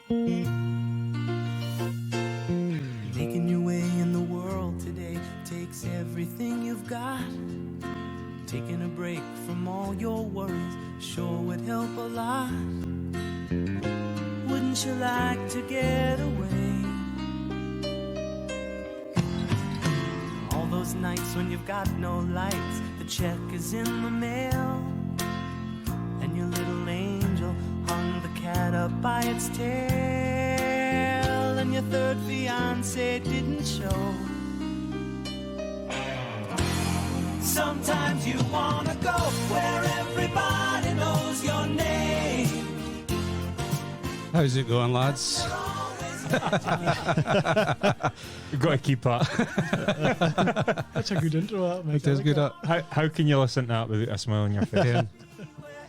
Making your way in the world today takes everything you've got. Taking a break from all your worries sure would help a lot. Wouldn't you like to get away? All those nights when you've got no lights, the check is in the mail, and your little angel hung the cat up by its tail, and your third fiancé didn't show. Sometimes you wanna go where everybody knows your name. How's it going, lads? You've got to keep that. That's a good intro, that, mate. It is good. How can you listen to that without a smile on your face?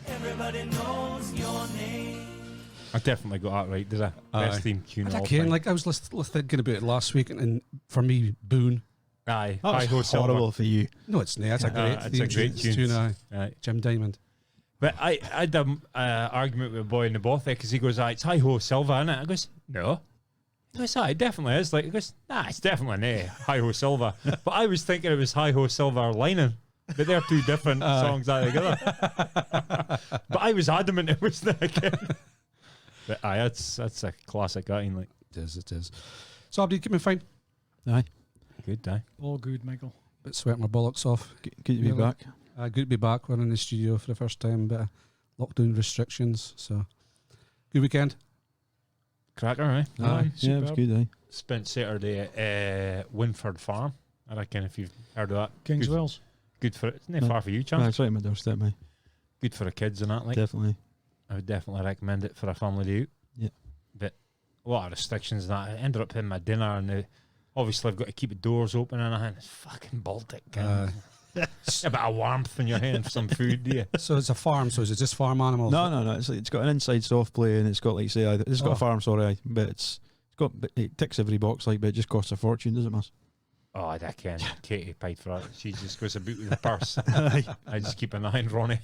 Everybody knows your name. I definitely got that right, did I? Best theme tune. I can, like, I was thinking about it last week, and for me, Boone. Aye, That was horrible for you. No, it's not. That's a great it's a great tune. Aye. Jim Diamond. But I had an argument with a boy in the bothy because he goes, it's Hi Ho Silva, innit? I goes, no. He goes, it definitely is. Like, he goes, nah, it's definitely not Hi Ho Silva. But I was thinking it was Hi Ho Silva or Lining. But they're two different songs altogether. But I was adamant it was that again. But that's a classic, like. It is. So, Abdi, keep me fine. Aye. Good, aye. All good, Michael. Bit sweating my bollocks off. Good to be back. Good to be back. We're in the studio for the first time. Bit of lockdown restrictions. So, good weekend. Cracker, eh? Aye. Yeah, it was good, aye. Spent Saturday at Winford Farm. I reckon if you've heard of that. Kings good, Wells. Good for it. It's not far for you, Chance. It's right on my doorstep, mate. Good for the kids and that, like. Definitely. I would definitely recommend it for a family day out. Yeah. But a lot of restrictions and that. I ended up having my dinner and obviously I've got to keep the doors open and I it's fucking Baltic. A bit of warmth in your hand for some food, do you? So it's a farm, so is it just farm animals? No. It's got an inside soft play and it's got, like you say, it's got a farm, sorry, but it ticks every box, like, but it just costs a fortune, does it, Miss? Oh, I can. Katie paid for that. She just goes about with the purse. I just keep an eye on Ronnie.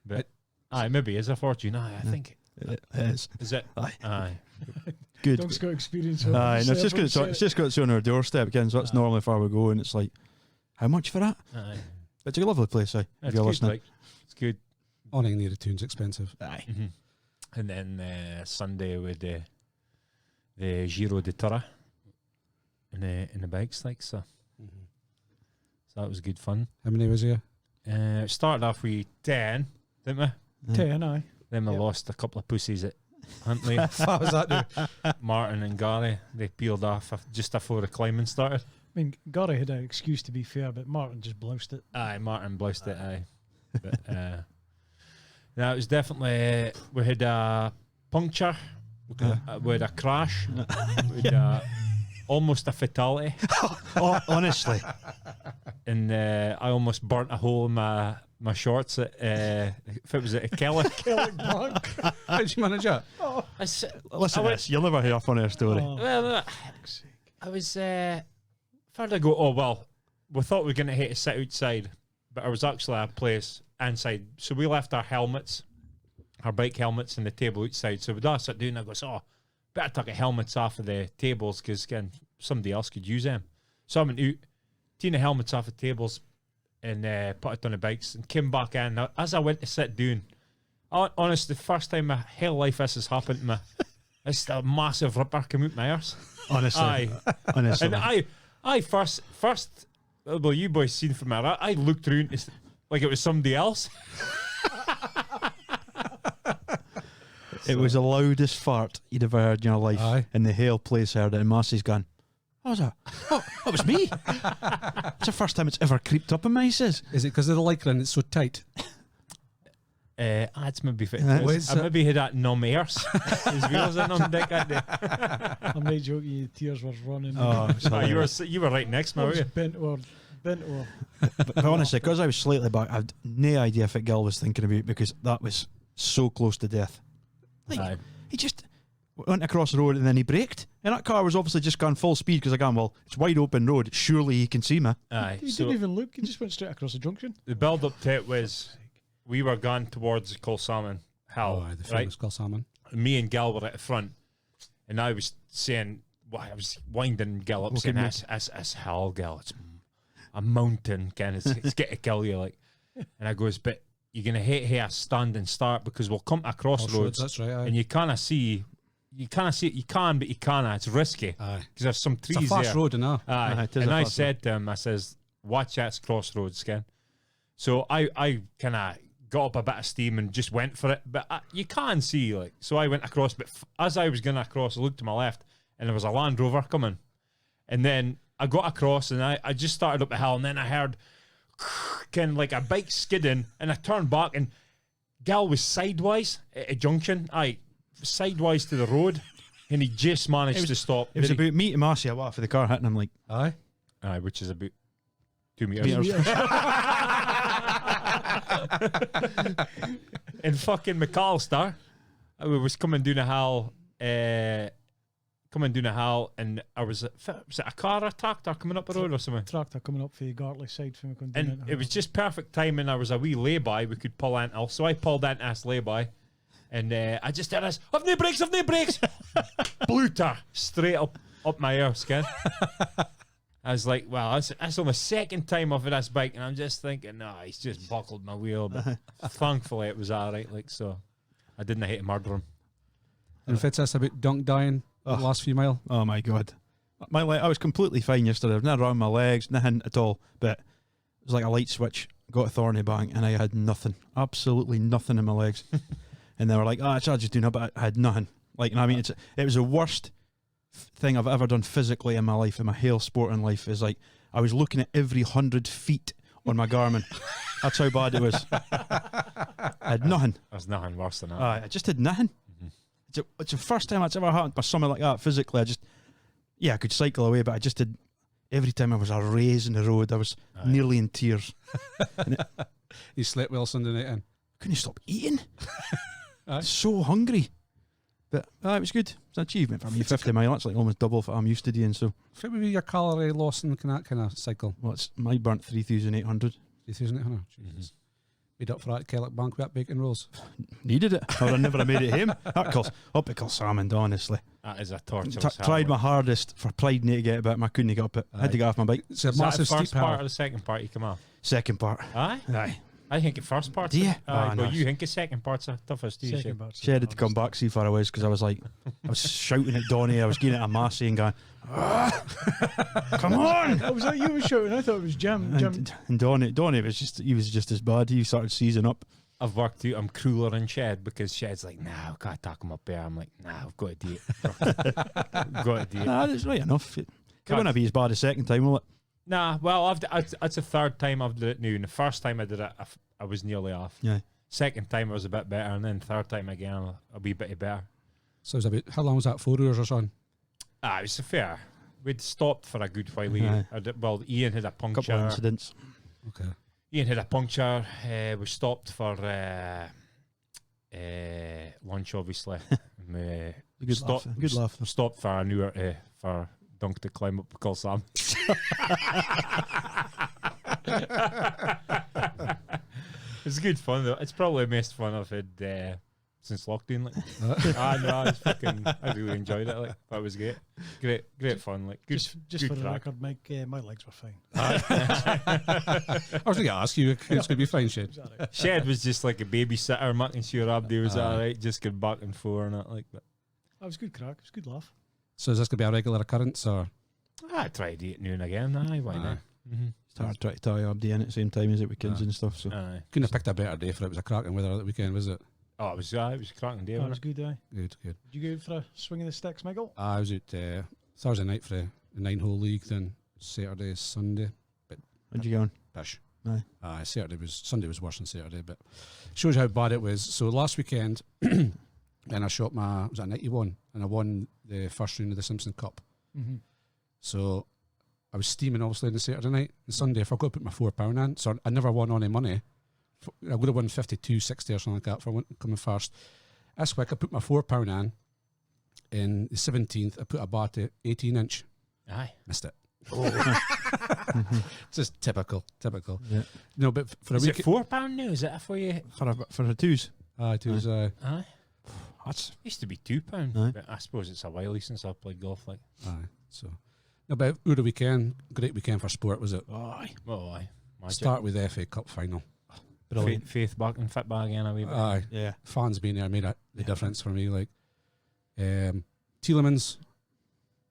But maybe it's a fortune. Aye, I think it is. Is it? Aye. Good. Doug's got experience. Aye, no, it's just got it's on our doorstep again, so that's normally far we go, and it's like, how much for that? Aye. It's a lovely place, if It's you're good, listening. like, it's good. Owning near the tune's expensive. Aye. Mm-hmm. And then Sunday with the Giro d'Italia in the bikes, like so. Mm-hmm. So that was good fun. How many was here? Started off with 10, didn't we? 10, aye. Then we lost a couple of pussies at Huntley. What was that do? Martin and Gary, they peeled off just before the climbing started. I mean, Gary had an excuse to be fair, but Martin just bloused it. Aye, Martin bloused it, aye. But no, it was definitely, we had a puncture, we had a crash, we had almost a fatality. Honestly. And I almost burnt a hole in my shorts at, if it was at a Kellock. How did you manage that? Listen to this, you'll never hear a funnier story. Well, I was, further go, we thought we were going to hit to sit outside, but there was actually a place inside. So we left our helmets, our bike helmets, in the table outside. So we'd all sit down and I goes, better take the helmets off of the tables because somebody else could use them. So I went out, taking the helmets off the tables and put it on the bikes and came back in. Now, as I went to sit down, honestly, the first time in my whole life this has happened to me, it's a massive ripper came out my arse. Honestly. Honestly. And I first, well, you boys seen from there, I looked around like it was somebody else. It was the loudest fart you'd ever heard in your life. Aye. And the whole place heard it, and Massey's gone, what was that? Oh, that was me. It's the first time it's ever creeped up in me, he says. Is it because of the lycra and it's so tight? It's maybe fit. What I maybe had that numb arse as well as a numb dick that day. I made joke you, tears were running. You were right next to me, were you? Bent over. But honestly, because I was slightly back, I had no idea if Gil was thinking about it because that was so close to death. Like, he just went across the road and then he braked. And that car was obviously just gone full speed because I gone, well, it's wide open road. Surely he can see me. Aye. He didn't even look. He just went straight across the junction. The build up to it was we were gone towards Colsalmon Hill, The famous Colsalmon. Me and Gal were at the front, and I was saying, well, I was winding Gal up, saying, "That's hell, Gal. It's a mountain, Ken. It's going to kill you." Like, and I goes, "But you're going to hate here, stand and start, because we'll come to crossroads, That's right. Aye. and you kind of see it. You can, but you can't. It's risky because there's some trees It's a fast there. road, and Aye. it is And a I fast said to him, I says, "Watch that's crossroads, Ken." So I kind of got up a bit of steam and just went for it, but you can see, like, so I went across, but as I was going across, I looked to my left, and there was a Land Rover coming, and then I got across, and I just started up the hill, and then I heard kind of like a bike skidding, and I turned back, and Gal was sideways at a junction, sideways to the road, and he just managed to stop. It was about me to Marcy a while for the car hitting him, like, aye. Which is about 2 meters. In fucking McAllister, I was coming down a hill, and I was it a car or a tractor coming up the road or something? Tractor coming up for the Gartley side from me. And it was just perfect timing. I was a wee lay-by. We could pull into, so I pulled into this lay-by, and I just did this. I've no brakes. Blew her straight up my ear skin. I was like, well, that's on the second time I've had this bike, and I'm just thinking, no, he's just buckled my wheel. But thankfully, it was all right. Like, so I didn't hate to murder him. And if it's us about Dunk dying the last few mile, oh my God. I was completely fine yesterday. I was not around my legs, nothing at all. But it was like a light switch. Got a thorny bang, and I had nothing, absolutely nothing in my legs. And they were like, "Oh, it's just doing it," but I had nothing. Like, and I mean, it was the worst thing I've ever done physically in my life, in my hail sporting life. Is like I was looking at every 100 feet on my Garmin. That's how bad it was. I had nothing. There's nothing worse than that. I just had nothing. It's the first time it's ever happened by something like that physically. I could cycle away, but I just did. Every time I was a raise in the road, I was nearly in tears. you slept well Sunday night in. Couldn't stop eating. So hungry. But it was good. It's an achievement for me. 50 mile, that's like almost double what I'm used to doing. So, What would be your calorie loss in that kind of cycle? well, my burnt 3,800. 3,800. Jesus. Made up for that Kellock Bank with that bacon rolls. Needed it, or I never have made it home. That calls uppical salmon, honestly. That is a torturous Tried my hardest for pride to get it, but I couldn't get up it. I had to get off my bike. It's a Is that the massive first steep part hill. or the second part you come off? Second part. Aye. I think the first part's Do you? But no. you think the second part's the toughest, do you? Second part. She had to come back, see if I was, because I was like, I was shouting at Donnie, I was getting at Massey and going, come on! Was that you were shouting? I thought it was Jim. And Donnie was just as bad. He started seizing up. I've worked out I'm crueler in Shed because Shed's like, nah, I've got to talk him up there. I'm like, nah, I've got to do it. I've got to do it. Nah, that's right enough. It won't be as bad a second time, will it? Nah, well, it's the third time I've done it now. And the first time I did it, I was nearly off. Yeah. Second time I was a bit better, and then third time again, I'll be a bit better. So it was about, how long was that, 4 hours or something? It was fair. We'd stopped for a good while. Aye. Ian had a puncture. Couple of incidents. Okay. Ian had a puncture. We stopped for lunch, obviously. Good laugh. Good laugh. Stopped for an hour for Dunk to climb up Puckle Sam. It's good fun though. It's probably the most fun I've had since lockdown. Like, I really enjoyed it. Like, that was great. Great fun. Like, good. Just good for the crack. record, Mike, my legs were fine. I was going to ask you, it's going to be fine, Shed. Shed was just like a babysitter, making sure Abdi was alright, just get back and forth and that like that. That was good crack. It was good laugh. So is this going to be a regular occurrence, or? I tried to eat now and again. Aye, why not? It's hard to tie up the in at the same time as it weekends and stuff. So Aye. Couldn't have picked a better day for it. It was a cracking weather at the weekend, was it? Oh, it was a cracking day. That was Wasn't it? good, aye. Good. Did you go for a swing of the sticks, Michael? I was out Thursday night for the 9-hole league, then Saturday, Sunday. where'd you go on? Bish. Aye. Sunday was worse than Saturday, but shows how bad it was. So last weekend, then I shot was at 91, and I won the first round of the Simpson Cup. Mm-hmm. So I was steaming obviously on the Saturday night. And Sunday, if I got to put my £4 in, so I never won any money. I would have won 52.60 or something like that for coming first. This week I put my £4 in. In the 17th, I put a bat at 18-inch. Aye. Missed it. Oh. Just typical. Yeah. No, but for a Is week, it £4 now? Is it for you? For the twos. it was. Aye. That's Used to be £2, Aye. but I suppose it's a while since I've played golf. Like, Aye. So, no, but over the weekend, great weekend for sport, was it? aye, well, aye. Magic. Start with the FA Cup final. brilliant. Faith back and fit back in a wee bit. Aye. Yeah, Fans being there made the difference for me. Like, Tielemans,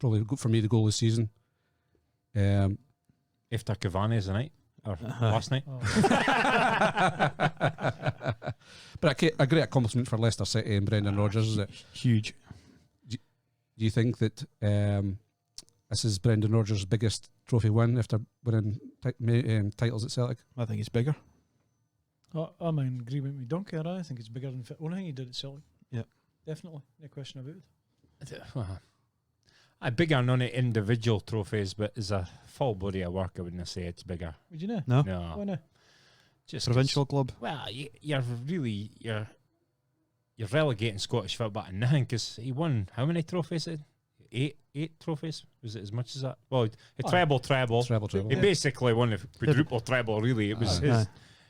probably for me the goal of the season. After Cavani tonight, or last night. Oh, But a great accomplishment for Leicester City and Brendan Rodgers, is it? huge. Do you think that this is Brendan Rodgers' biggest trophy win after winning titles at Celtic? I think it's bigger. I'm in agreement with Duncan. I think it's bigger than only thing he did at Celtic. Yeah. Definitely. No question about it. I bigger none of individual trophies, but as a full body of work, I wouldn't say it's bigger. Would you know? No, No, Why not? just provincial club. Well, you're relegating Scottish football to nothing because he won how many trophies? Eight trophies? Was it as much as that? Well, a treble. Treble. He basically won a quadruple treble. Really, it was Aye.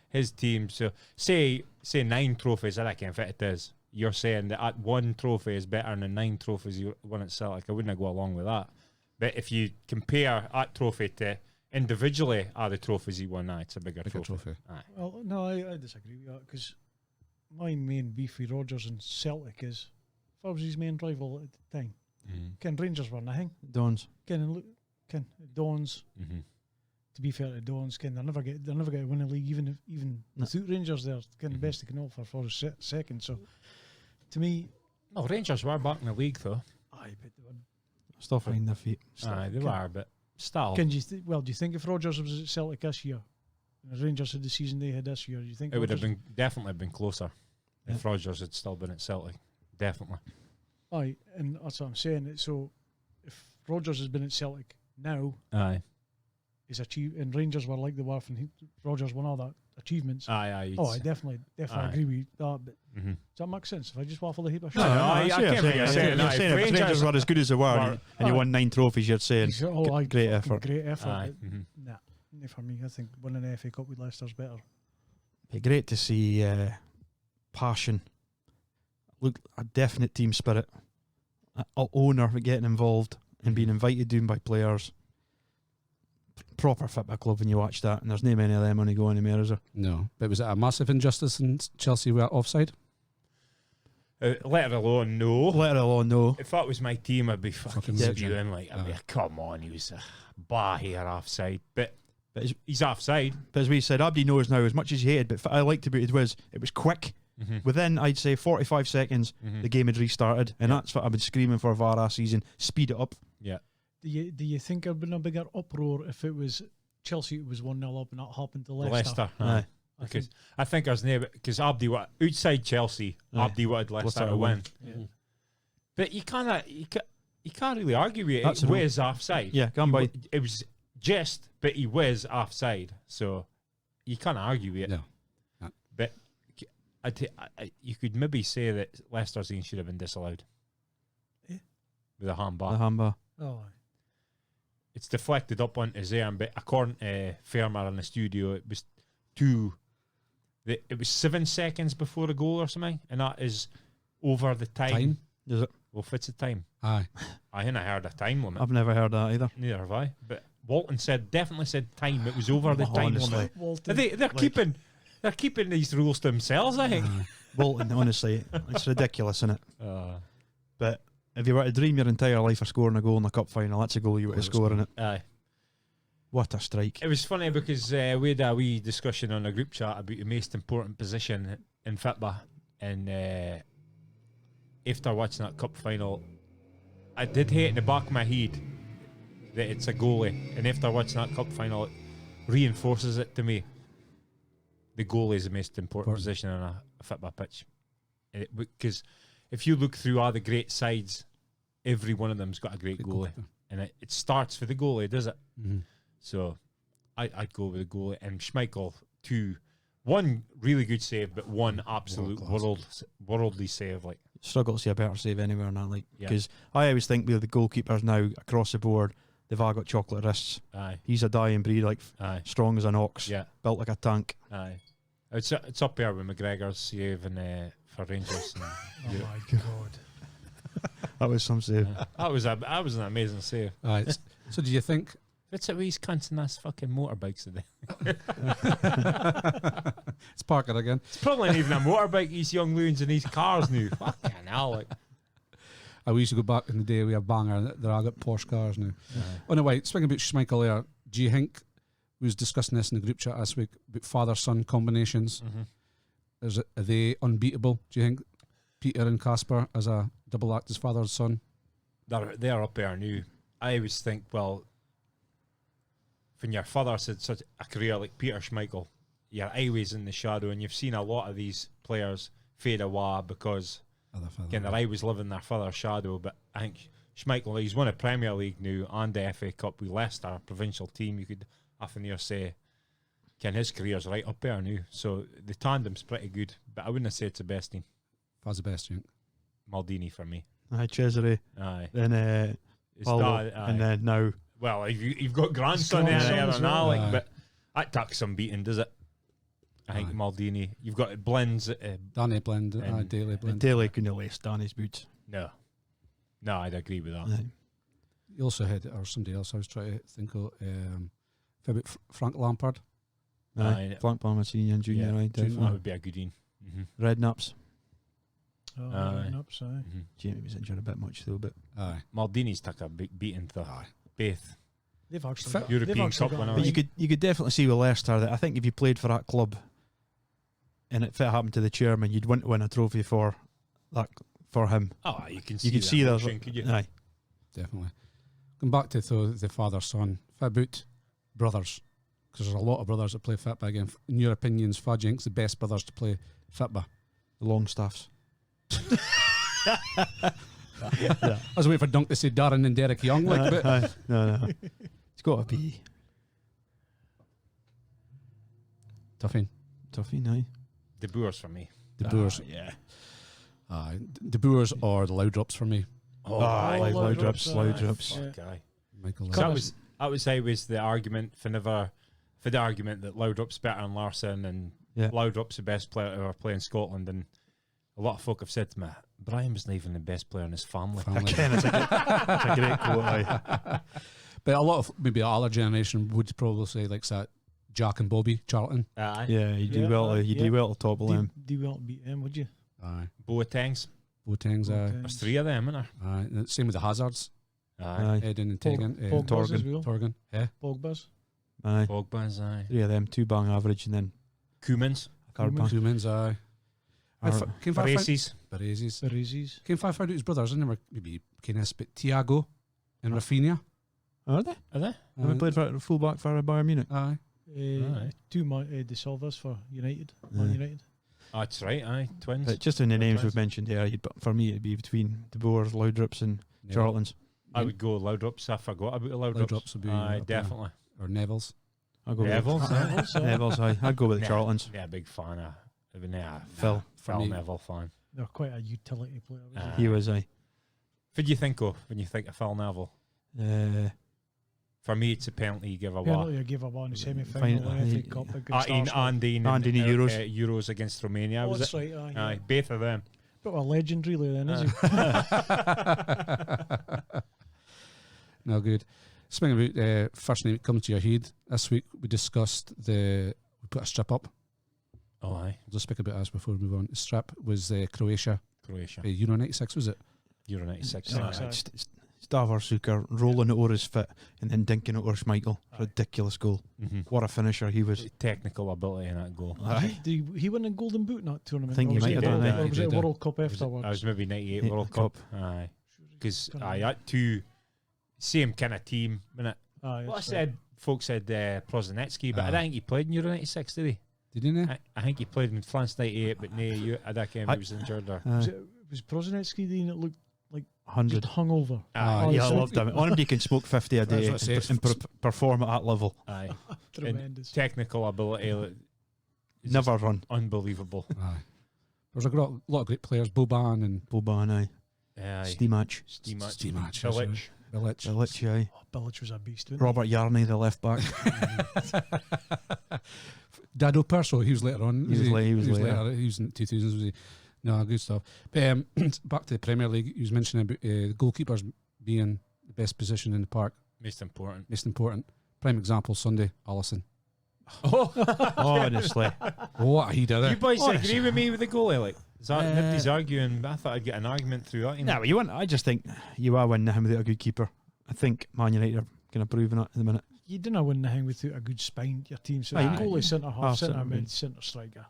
his team. So say 9 trophies. I reckon if it is, you're saying that 1 trophy is better than 9 trophies you won at Celtic. I wouldn't go along with that. But if you compare that trophy to individually the trophies he won, it's a bigger trophy. Aye. Well, no, I disagree with that because my main beef with Rodgers and Celtic is if I was his main rival at the time. Ken Rangers were nothing. Dons. Ken Dons. Mm-hmm. To be fair to Dons, Ken they're never get to win a league even No. without Rangers. They're Ken the best they can offer for a second. So to me, Oh, Rangers were back in the league though. aye, but they were Still finding their feet. Aye, they Ken- were, but still. Ken, do you think if Rodgers was at Celtic this year, and the Rangers had the season they had this year, do you think It would have Rodgers- been definitely been closer if Rodgers had still been at Celtic. Definitely. Aye, and that's what I'm saying. So if Rodgers has been at Celtic now, Aye. he's achieved, and Rangers were like they were, and Rodgers won all that achievements. Aye. Oh, I definitely Aye. agree with that. But Mm-hmm. does that make sense? If I just waffle the heap of No, shit? I see can't what really you're say saying. no, You're if saying if Rangers Rangers were as good as they were, were- and you won 9 trophies, you're saying He's- oh, aye, great fucking effort. Great effort. Aye. but Nah, not for me. I think winning the FA Cup with Leicester's better. Be great to see passion. Look, a definite team spirit. A owner getting involved and being invited down by players. Proper football club when you watch that, and there's no many of them on the go anymore, is there? No. But was it a massive injustice in Chelsea were offside? Let alone no. Let alone know. If that was my team, I'd be fucking Fucking spewing like, I'd be like, come on, he was a bar here offside. But But he's offside. as we said, Abdi knows now as much as he hated, but what I liked about it was quick. Mm-hmm. Within, I'd say, 45 seconds, Mm-hmm. the game had restarted, and Yeah. that's what I've been screaming for VAR last season. Speed it up. Yeah. Do you think there'd been a bigger uproar if it was Chelsea who was 1-0 up and that happened to Leicester? Leicester. Aye. I Because think, I think there's no, because Abdi outside Chelsea, Aye. Abdi wanted Leicester to win. But you can't really argue with it. That's It the rule. was offside. Yeah, go on, He boy. It was just, but he was offside. So you can't argue with it. No. But you could maybe say that Leicester's game should have been disallowed. Eh? With a handball. The handball. oh, aye. It's deflected up onto his arm, but according to Fermer in the studio, it was it was 7 seconds before the goal or something, and that is over the time. Is it? Well, if it's a time, Aye. I hadn't heard a time limit. I've never heard that either. Neither have I. But Walton definitely said time. It was over the time Honestly. limit. Walton, They're keeping these rules to themselves, I think. Bolton, honestly, it's ridiculous, isn't it? But if you were to dream your entire life of scoring a goal in the cup final, that's a goal you were to score in it. Aye. What a strike. It was funny because we had a wee discussion on a group chat about the most important position in football, and after watching that cup final, I did hate in the back of my head that it's a goalie, and after watching that cup final, it reinforces it to me. The goalie is the most important position on a football pitch, because if you look through all the great sides, every one of them's got a great goalie, and it starts for the goalie, does it? Mm-hmm. So I'd go with the goalie, and Schmeichel, one really good save, but one absolute worldly save. Like, Struggle to see a better save anywhere in that, like, Yeah. because I always think with the goalkeepers now across the board, they've all got chocolate wrists. aye, He's a dying breed, like aye, strong as an ox, yeah, built like a tank. aye. It's up there with McGregor's save and for Rangers. And, Oh yeah. my god. That was some save. That was an amazing save. Aye. So do you think What's it with these cunts and that's fucking motorbikes today? it's Parker again? It's probably not even a motorbike, these young loons in these cars now. Fucking hell. Like. We used to go back in the day, we had banger, they're all got Porsche cars now. Anyway, speaking about Schmeichel there, do you think, we was discussing this in the group chat last week, about father-son combinations, are they unbeatable? Do you think Peter and Casper as a double act as father and son? They're up there now. I always think, well, when your father's had such a career like Peter Schmeichel, you're always in the shadow, and you've seen a lot of these players fade away because again, they're always living their father's shadow. But I think Schmeichel, he's won a Premier League now and the FA Cup with Leicester, provincial team. You could often near say, Ken, his career's right up there now. So the tandem's pretty good, but I wouldn't say it's the best team. That's the best, you think? Maldini for me. Aye, Cesare. Aye. Then His Paulo, dad, aye. and then now Well, you've got grandson in grandson there as and well. all, like, Aye. but that takes some beating, does it? I think Aye. Maldini. You've got it blends. Danny Blend, And- Daily Blend. Daly couldn't lace Danny's boots. No, I'd agree with that. Aye. You also had, or somebody else I was trying to think of, about Frank Lampard. Aye. Frank Palmer Senior and Junior. Aye, that definitely. would be a good one. Redknaps. Oh, Aye. right, ups, aye. Jamie was injured a bit much though, but Aye. Maldini's took a big beating to Aye. Both They've actually Fit- got, European they've actually Cup got winner. a but you right- could definitely see with Leicester that I think if you played for that club, and if it happened to the chairman, you'd want to win a trophy for that for him. Oh, you can You could see that that. motion, could you? Aye. Definitely. Going back to the father-son, what about brothers? Because there's a lot of brothers that play football. Again, in your opinions, Fa, do you think's the best brothers to play football? The Longstaffs. I was waiting for Dunk to say Darren and Derek Young, like, but Aye. No. It's got to be Tuffing. Tuffy, aye. The Boers for me. The Boers. Yeah. Aye. The Boers or the Loudrops for me. Aye, Oh, loud loud drops, drops, loud aye. drops. Yeah. Fuck, aye. Michael So Loud. that was always the argument for the argument that Loudrop's better than Larson and Yeah. Loudrop's the best player to ever play in Scotland, and a lot of folk have said to me, Brian was not even the best player in his family. Again, it's a great quote, aye. But a lot of maybe our generation would probably say like that Jack and Bobby Charlton. Aye. Yeah, you do Yeah, well. You yeah. do well to topple him. Do you want to beat him, would you? Aye. Boatengs. Boatengs, aye. There's three of them, isn't Aye. And same with the Hazards. there? Aye, Eden and Pog- Tegan. Pogba's as well. Torgan. Yeah. Pogba's. aye. Pogba's, aye. Three of them, two bang average, and then Koemans. a card bang. Humans, aye. Came five Braces. Barazis. Berizzi's. Came five out his brothers, and they were maybe Kines, but Tiago and Rafinha. Are they? Are they? Have we played for full back for Bayern Munich? Aye. Aye. Two De Silvas for United. Man Aye. United. Oh, that's right, aye. Twins. But just in the They're names twins. we've mentioned here, but for me it'd be between the Boers, Loudrops, and Charlton's. I would go Loudrops. I forgot about the Loudrops. Loudrops would be Aye, up there. definitely. Or Neville's. I'll go Neville's, with aye. the Neville's. Aye, I'd go with the Nah. Charltons. Yeah, big fan of Phil. For Phil me. Neville fan. They're quite a utility player. Aye. He was. Aye. What do you think of when you think of Phil Neville? For me, it's a penalty you give away. Penalty I gave away in the Fine, semi-final aye. in the FA Cup against In Arsenal. Andy in Andy in the Euros. Euros against Romania, Oh, was that's it? right. Aye, both of them. Bit of a legend, really, then, is he? No good. Speaking about first name that comes to your head, this week we discussed we put a strip up. Oh, aye. We'll just speak about us before we move on. The strip was Croatia. Croatia. Euro 96, was it? Euro 96. Yeah, aye. exactly. Stavros Suker rolling it over his foot and then dinking it over Schmeichel. Ridiculous goal. Mhm. What a finisher he was. Technical ability in that goal. Aye. Did he win a Golden Boot in that tournament? I think Or he was might it have a done, World- aye. Or was He it a did, World Cup I afterwards? was maybe 98 Yeah, World Cup. Aye. Because I had two same kind of team. Minute. Aye, Well, I that's said, folks said Prozinecki, but I Aye. don't think he played in Euro 96, did he? Did he know? I think he played in France 98, but no, I don't know if he was injured or. Was Prozinecki the one that looked 100. just hungover? Aye. Oh, Yeah, I so- loved him. Anybody can smoke 50 a day That's what I and, say. perform at that level. Aye. Tremendous. Technical ability. Like, is Never just run. unbelievable. Aye. There's a lot of great players, Boban and Boban, aye. Aye. Steam match. Steam match. Steam match, Village. Bilic, aye. Oh, Bilic was a beast. Robert Yarney, the left back. Dado Perso, he was later on. He was later. He was in 2000s, was he? No, good stuff. But back to the Premier League, he was mentioning about goalkeepers being the best position in the park. Most important. Prime example, Sunday, Alisson. Oh, Honestly. What he did you there. boys Honestly. agree with me with the goalie? Like, is that nobody's arguing? I thought I'd get an argument through that. You know? No, you want. I just think you are winning him without a good keeper. I think Man United are kind of proving it at the minute. You didn't win nothing without a good spine to your team. So Aye. goalie, centre half, centre centre mid, mid. centre striker.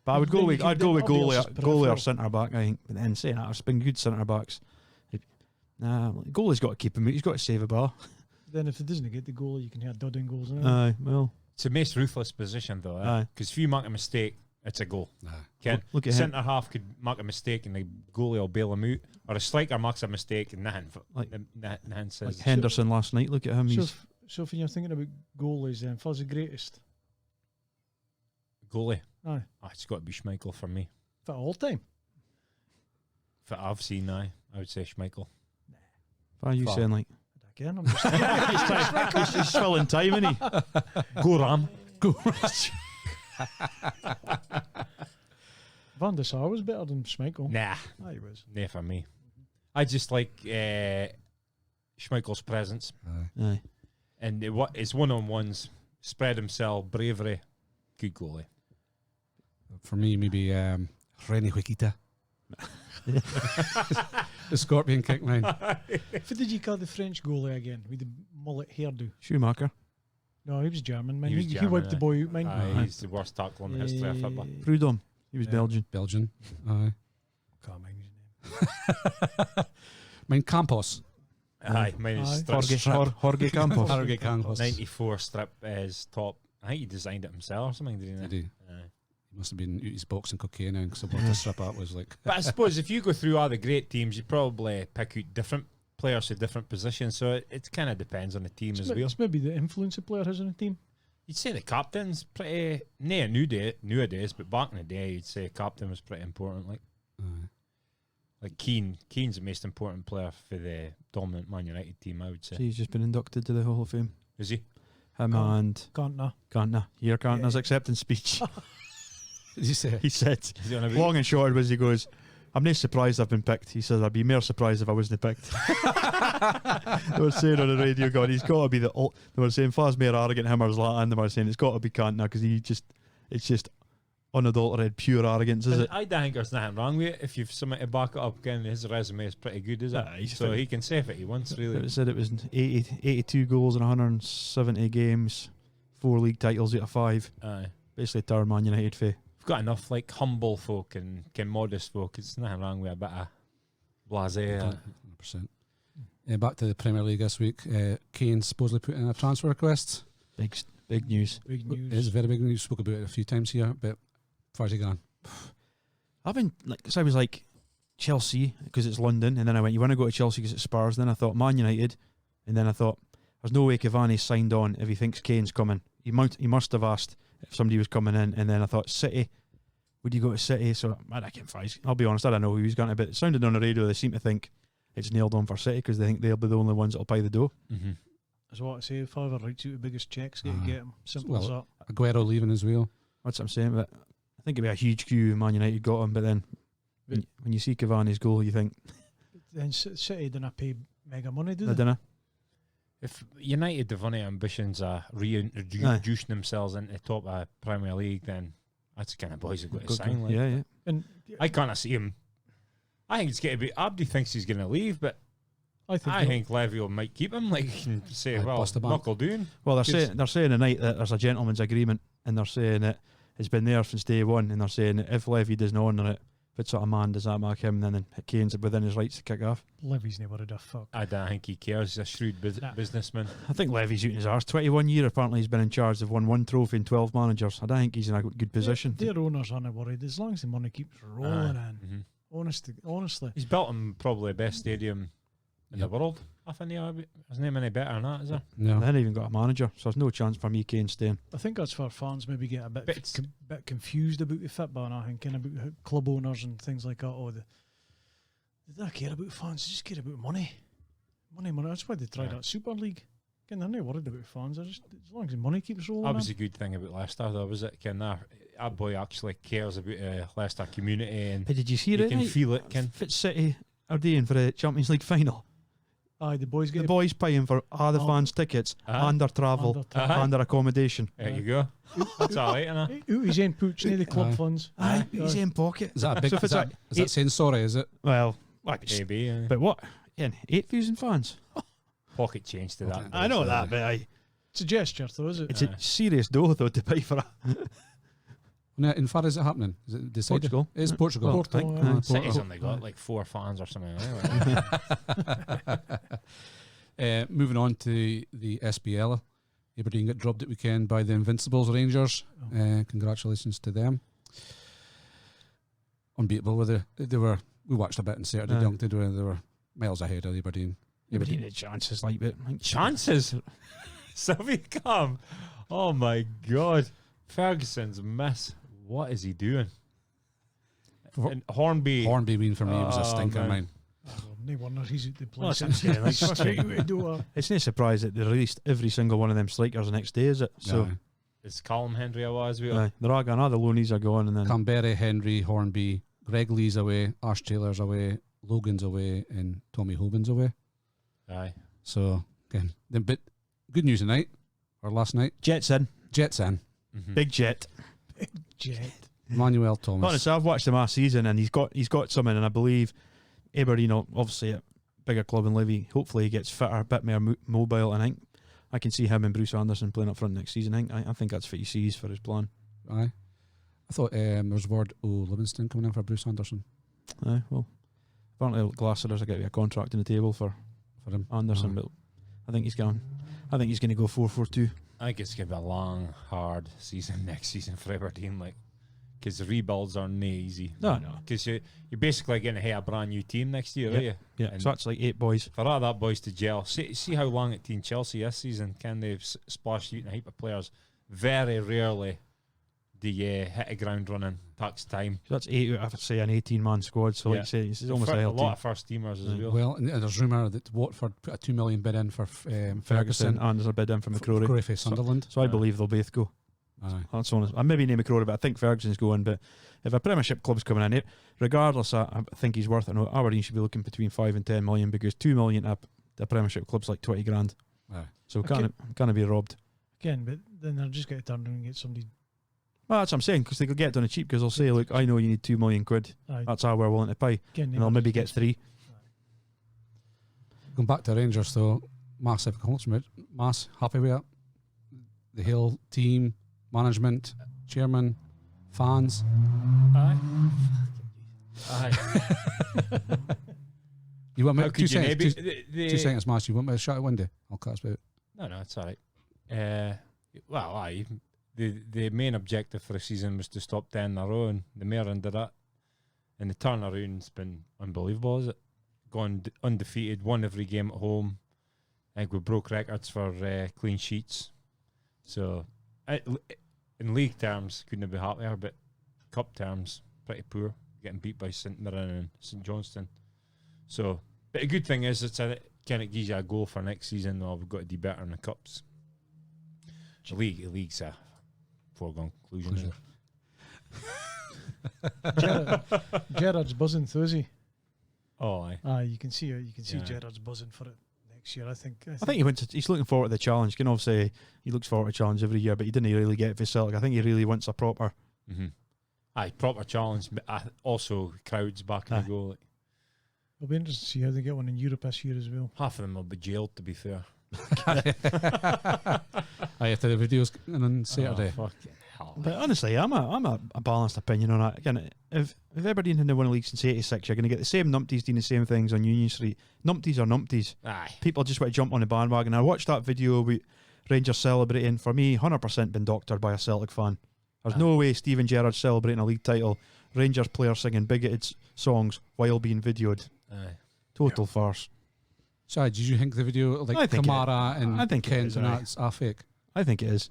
But I would go Then with you can- goalie, obvious goalie or peripheral. centre back. I think. But then saying that, there's been good centre backs. Goalie's got to keep him. He's got to save a bar. Then if it doesn't get the goal, you can hear dudding goals. Aye, well, It's a most ruthless position, though. Aye. Because if you make a mistake, it's a goal. Nah. Ken, look at him. centre half could make a mistake and the goalie will bail him out, or a striker makes a mistake and nothing Like- nothing says. Like Henderson last night. Look at him. So, He's so when you're thinking about goalies, then Fuzz the greatest Goalie, Aye. It's got to be Schmeichel for me. for all time. For I've seen, I would say Schmeichel. what are you Fuck. saying? Like Again, I'm just he's filling time, isn't he? Go Ram. Van der Sar was better than Schmeichel. Nah, Aye, he was. nah for me. I just like Schmeichel's presence. Aye. And it's one-on-ones, spread himself, bravery, good goalie. For me, maybe René Higuita. The Scorpion kick line. What did you call the French goalie again with the mullet hairdo? Schumacher. No, he was German. Man. He was He German, wiped the aye. boy out, man. Aye, he's the worst tackle in the history of football. Prudhomme. He was Yeah. Belgian. Belgian. Aye. Can't mind his name. Mine Campos. Aye, mine is Aye. Jorge Campos. Jorge Campos. 94 strip is top. I think he designed it himself or something, did he? Did he? Aye. He must have been out his box and cocaine now because I bought the strip up was like. But I suppose if you go through all the great teams, you probably pick out different players for different positions. So it kind of depends on the team as well. It's maybe the influence a player has on a team. You'd say the captain's pretty nowadays, but back in the day, you'd say captain was pretty important. Like Keane's the most important player for the dominant Man United team, I would say. He's just been inducted to the Hall of Fame. Is he? Him Can't- and Cantona. Cantona. Here Cantona's acceptance speech. Did you say? He said, Is he on a long and short was he goes, I'm not surprised I've been picked. He says, I'd be more surprised if I wasn't picked. They were saying on the radio, God, he's got to be they were saying Faz more arrogant, him or Zlatan. They were saying it's got to be Cantona because it's just unadulterated, pure arrogance, is it? I don't think there's nothing wrong with it. If you've something to back it up, again, his resume is pretty good, is it? He's So fit. he can say if he wants, really. It said it was 82 goals in 170 games, 4 league titles out of 5. Aye. Basically, Tower Man United for. We've got enough like humble folk and modest folk. It's nothing wrong with a bit of blasé. 100%. Back to the Premier League this week. Kane supposedly put in a transfer request. Big news. Big news. It is very big news. Spoke about it a few times here, but far as you gone? I've been like, so I was like Chelsea because it's London, and then I went, you want to go to Chelsea because it's Spurs? Then I thought Man United, and then I thought there's no way Cavani's signed on if he thinks Kane's coming. He must have asked if somebody was coming in, and then I thought City. Would you go to City? So I can't find. I'll be honest, I don't know who he's going to. But it sounded on the radio. They seem to think it's nailed on for City because they think they'll be the only ones that'll pay the dough. Mm-hmm. That's what I say. If I ever writes you the biggest checks, get him. Simple as Well, that. Aguero leaving as well. That's what I'm saying. But I think it'd be a huge queue. If Man United got him, but then when you see Cavani's goal, you think Then City didn't pay mega money, do I they? don't know. If United have any ambitions of reintroducing themselves into the top of Premier League, then that's the kind of boys who've got to sign. Like. Yeah. And I can't see him. I think it's going to be. Abdi thinks he's going to leave, but I think, I think Levy might keep him. Like, he can say, I'd well, bust the bank. knuckle doing. Well, Because- they're saying tonight that there's a gentleman's agreement, and they're saying that it's been there since day one, and they're saying that if Levy doesn't honour it, if it's sort of man, does that make him? Then Kane's within his rights to kick off. Levy's never had a fuck. I don't think he cares. He's a shrewd Nah. businessman. I think Levy's shooting his arse. 21 year apparently he's been in charge. They've won 1 trophy and 12 managers. I don't think he's in a good position. Their owners aren't worried as long as the money keeps rolling in. Mhm. Honestly, He's built him probably the best stadium in the Yep. world. I think his name any better than that, is there? No. They haven't even got a manager, so there's no chance for me Kane staying. I think that's where fans maybe get a bit But it's- bit confused about the football, and I think about how club owners and things like that. They don't care about fans; they just care about money. money. That's why they tried that Super League. Again, they're not worried about fans. They're just, as long as the money keeps rolling. That was a good thing about Leicester, though, was it? Ken, that boy actually cares about Leicester community, and But did you see you it? can feel it. Ken, Fit City are doing for the Champions League final. Aye, the boys get The boys paying for all the fans' tickets and their travel and their accommodation. there you go. That's all right, innit? out his own pooch, near the club Aye. funds. Aye, his own pocket. Is that a big? So if is it's that saying sorry? Is it? Well, Maybe. but what? Ian, 8,000 fans. Pocket change to that. I know that, but aye, It's a gesture, though, is it? it's a serious dough though to pay for it. Now, in far is it happening? Is it decided? Portugal. It is Portugal. Porto, I think. aye. City's only got like 4 fans or something. Moving on to the SPL, Aberdeen got dropped at weekend by the Invincibles Rangers. Congratulations to them. Unbeatable. They were. We watched a bit on Saturday. Aye. They were miles ahead of Aberdeen. Aberdeen had chances like that. Chances. Sylvie come. Oh my God. Ferguson's miss. What is he doing? And Hornby. Hornby being for me was a Oh, stinker, man. mine. No wonder he's at the Well, place. that's what I'm saying, like, Straight out the door. It's no surprise that they released every single one of them strikers the next day, is it? So Aye. It's Callum Hendry as well. aye, they're all gone. All the loanies are gone, and then Canberra, Henry, Hornby, Greg Lee's away, Ash Taylor's away, Logan's away, and Tommy Hoban's away. Aye. So again, but good news tonight or last night. Jets in, Jets in. Mhm. big Jet. Jet. Manuel Thomas. Honestly, I've watched him last season, and he's got something, and I believe Aberdeen, obviously a bigger club in Livy. Hopefully, he gets fitter, a bit more mobile, and I can see him and Bruce Anderson playing up front next season. I think that's what he sees for his plan. Aye. I thought there was word Livingston coming in for Bruce Anderson Aye, well, apparently Glasser's got to be a contract on the table for him. Anderson, Aye. but I think he's going to go 4-4-2. I think it's going to be a long, hard season next season for Aberdeen. Because the rebuilds are no easy. No. Because you're basically going to have a brand new team next year, are you? Yeah, And so that's like 8 boys. for all that boys to gel, see how long it took Chelsea this season. Can they've splashed out a heap of players? Very rarely do you hit a ground running. Takes time. So that's 8 out of, say, an 18-man squad. So, like Yeah. you say, it's almost a a lot of first teamers as Aye. well. Well, and there's rumour that Watford put a $2 million bid in for Ferguson, Ferguson and there's a bid in for McCrory. McCrory for Sunderland. So I believe they'll both go. Aye. That's honest. I maybe name McCrory, but I think Ferguson's going. But if a Premiership club's coming in, regardless, I think he's worth it. No, Aberdeen should be looking between 5 and 10 million, because 2 million up the Premiership club's like 20 grand. Aye. So Okay. can't be robbed. Again, but then they're just going to turn around and get somebody. Well, that's what I'm saying, because they could get it done cheap, because they'll say, look, I know you need 2 million quid. Aye. That's how we're willing to pay. Again, And they'll maybe get 3. Going back to Rangers though, massive accomplishment. Mass happy with it. The whole team, management, chairman, fans. Aye. Aye. You want me How two could you seconds? maybe? Two, 2 seconds, Mass. You want me to shut it window? I'll cut us out. No, it's all right. Well, aye. The main objective for the season was to stop 10 in a row, and the mayor did that. And the turnaround's been unbelievable, is it? Gone undefeated, won every game at home. I think we broke records for clean sheets. So, in league terms, couldn't have been happier, but cup terms, pretty poor. Getting beat by St Mirren and St Johnstone. So, but a good thing is, kind of gives you a goal for next season. Oh, we've got to do better in the cups. The league's a foregone conclusion. Isn't it? Gerard's buzzing, though, is he? Oh, aye. Aye, you can see Yeah. Gerard's buzzing for it next year. I think He's looking forward to the challenge. You can obviously he looks forward to challenge every year, but he didn't really get it for Celtic. I think he really wants a proper. Mm-hmm. Aye, proper challenge, but also crowds back in Aye. the goal. Like, it'll be interesting to see how they get one in Europe this year as well. half of them will be jailed, to be fair. I after the videos on Saturday. Oh, fucking hell. But honestly, I'm a balanced opinion on that. Again, if Aberdeen had won the league since '86, you're going to get the same numpties doing the same things on Union Street. Numpties are numpties. Aye. People just want to jump on the bandwagon. I watched that video with Rangers celebrating. For me, 100% been doctored by a Celtic fan. There's no way Steven Gerrard's celebrating a league title. Rangers players singing bigoted songs while being videoed. Aye. Total farce. So, did you think the video I like think Kamara and I think it Kent is, and aye. that's a fake? I think it is.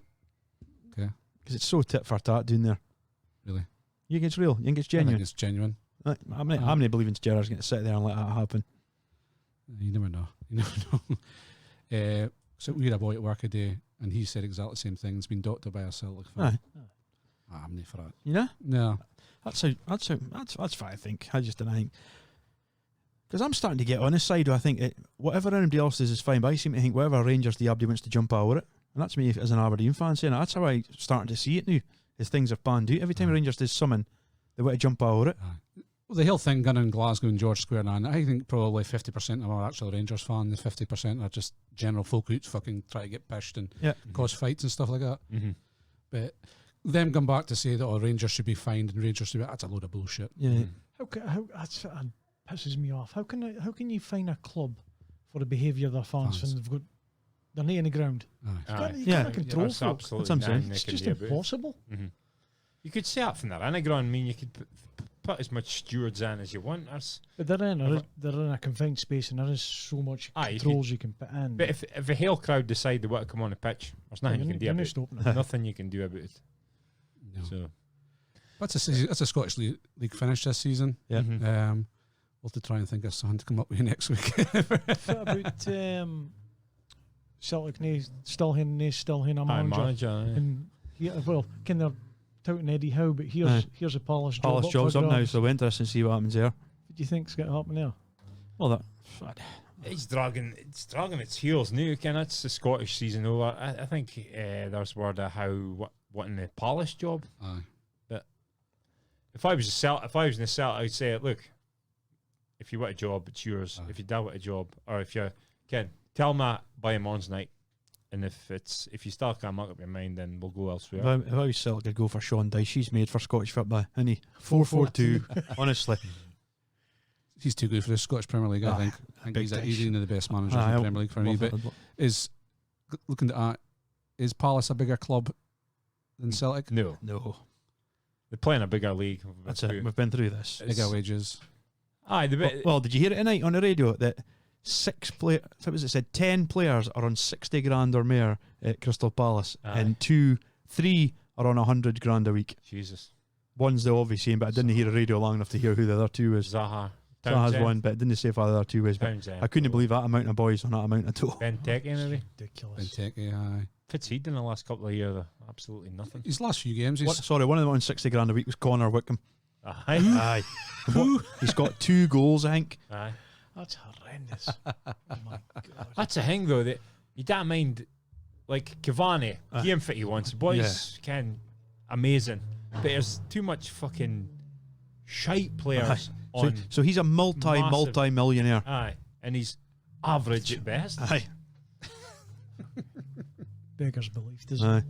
Okay. Because it's so tit for tat doing there. Really? You think it's real? You think it's I think genuine? it's genuine. I'm not believing Gerrard's going to sit there and let that happen. You never know. You know, so we had a boy at work a day, and he said exactly the same thing. He's been doctored by a Celtic fan. I'm not for that. You know? No. That's fine, I think. I just don't think. Because I'm starting to get on this side where I think whatever anybody else does is fine, but I seem to think whatever Rangers do, Aberdeen wants to jump over it. And that's me as an Aberdeen fan saying that. That's how I'm starting to see it now, as things have panned out. Every time Rangers does something, they want to jump over it. Well, the whole thing going in Glasgow and George Square now, and I think probably 50% of them are actual Rangers fans, the 50% are just general folk who fucking try to get pished and cause fights and stuff like that. Mm-hmm. But them come back to say that Rangers should be fined and Rangers should be, that's a load of bullshit. Yeah. How that pisses me off. How can you fine a club for the behaviour of their fans when they've got their knee in the ground? You can't control folk. That's what I'm saying. It's just impossible. Mm-hmm. You could say that from their underground. I mean, you could put as much stewards in as you want. But they're in a confined space, and there is so much controls you can put in. But if a Hale crowd decide they want to come on the pitch, there's nothing you can do about it. Nothing you can do about it. No. So that's a Scottish League finish this season. Yeah. We'll have to try and think of something to come up with next week. What about Celtic still having a manager? And can they touting Eddie Howe, but here's a Palace job. Palace job's up now, so we're interested to see what happens there. What do you think's going to happen there? Well, it's dragging its heels now. That's the Scottish season over. I think there's word of how wanting the Palace job. Aye. But if I was in the Celtic, I'd say, look, if you want a job, it's yours. If you don't want a job, or if you can tell me by a Mon's night, and if you still can't make up your mind, then we'll go elsewhere. If I was Celtic, I'd go for Sean Dyche. He's made for Scottish football, isn't he? 4-4-2. Honestly, he's too good for the Scottish Premier League. I think he's one of the best managers in the Premier League for me. But looking at that, is Palace a bigger club than Celtic? No. They're playing a bigger league. That's it. We've been through this. Bigger wages. Aye. Well, did you hear it tonight on the radio that 10 players are on 60 grand or more at Crystal Palace, and 3 are on 100 grand a week. Jesus. One's the obvious saying, but I didn't hear the radio long enough to hear who the other two was. Zaha's one, but it didn't say who the other two was. I couldn't believe that amount of boys on that amount of total. Benteke, maybe. Ridiculous. Benteke, aye. Fitzheed in the last couple of years, absolutely nothing. His last few games, one of them on 60 grand a week was Connor Wickham. Aye. He's got 2 goals, I think. Aye. That's horrendous. Oh my God. That's a thing though, that you don't mind, like Cavani, he and Fitty once. Boys can amazing. But there's too much fucking shite players on. So he's a multi-millionaire. Aye. And he's average at best. Aye. Beggar's belief, doesn't it?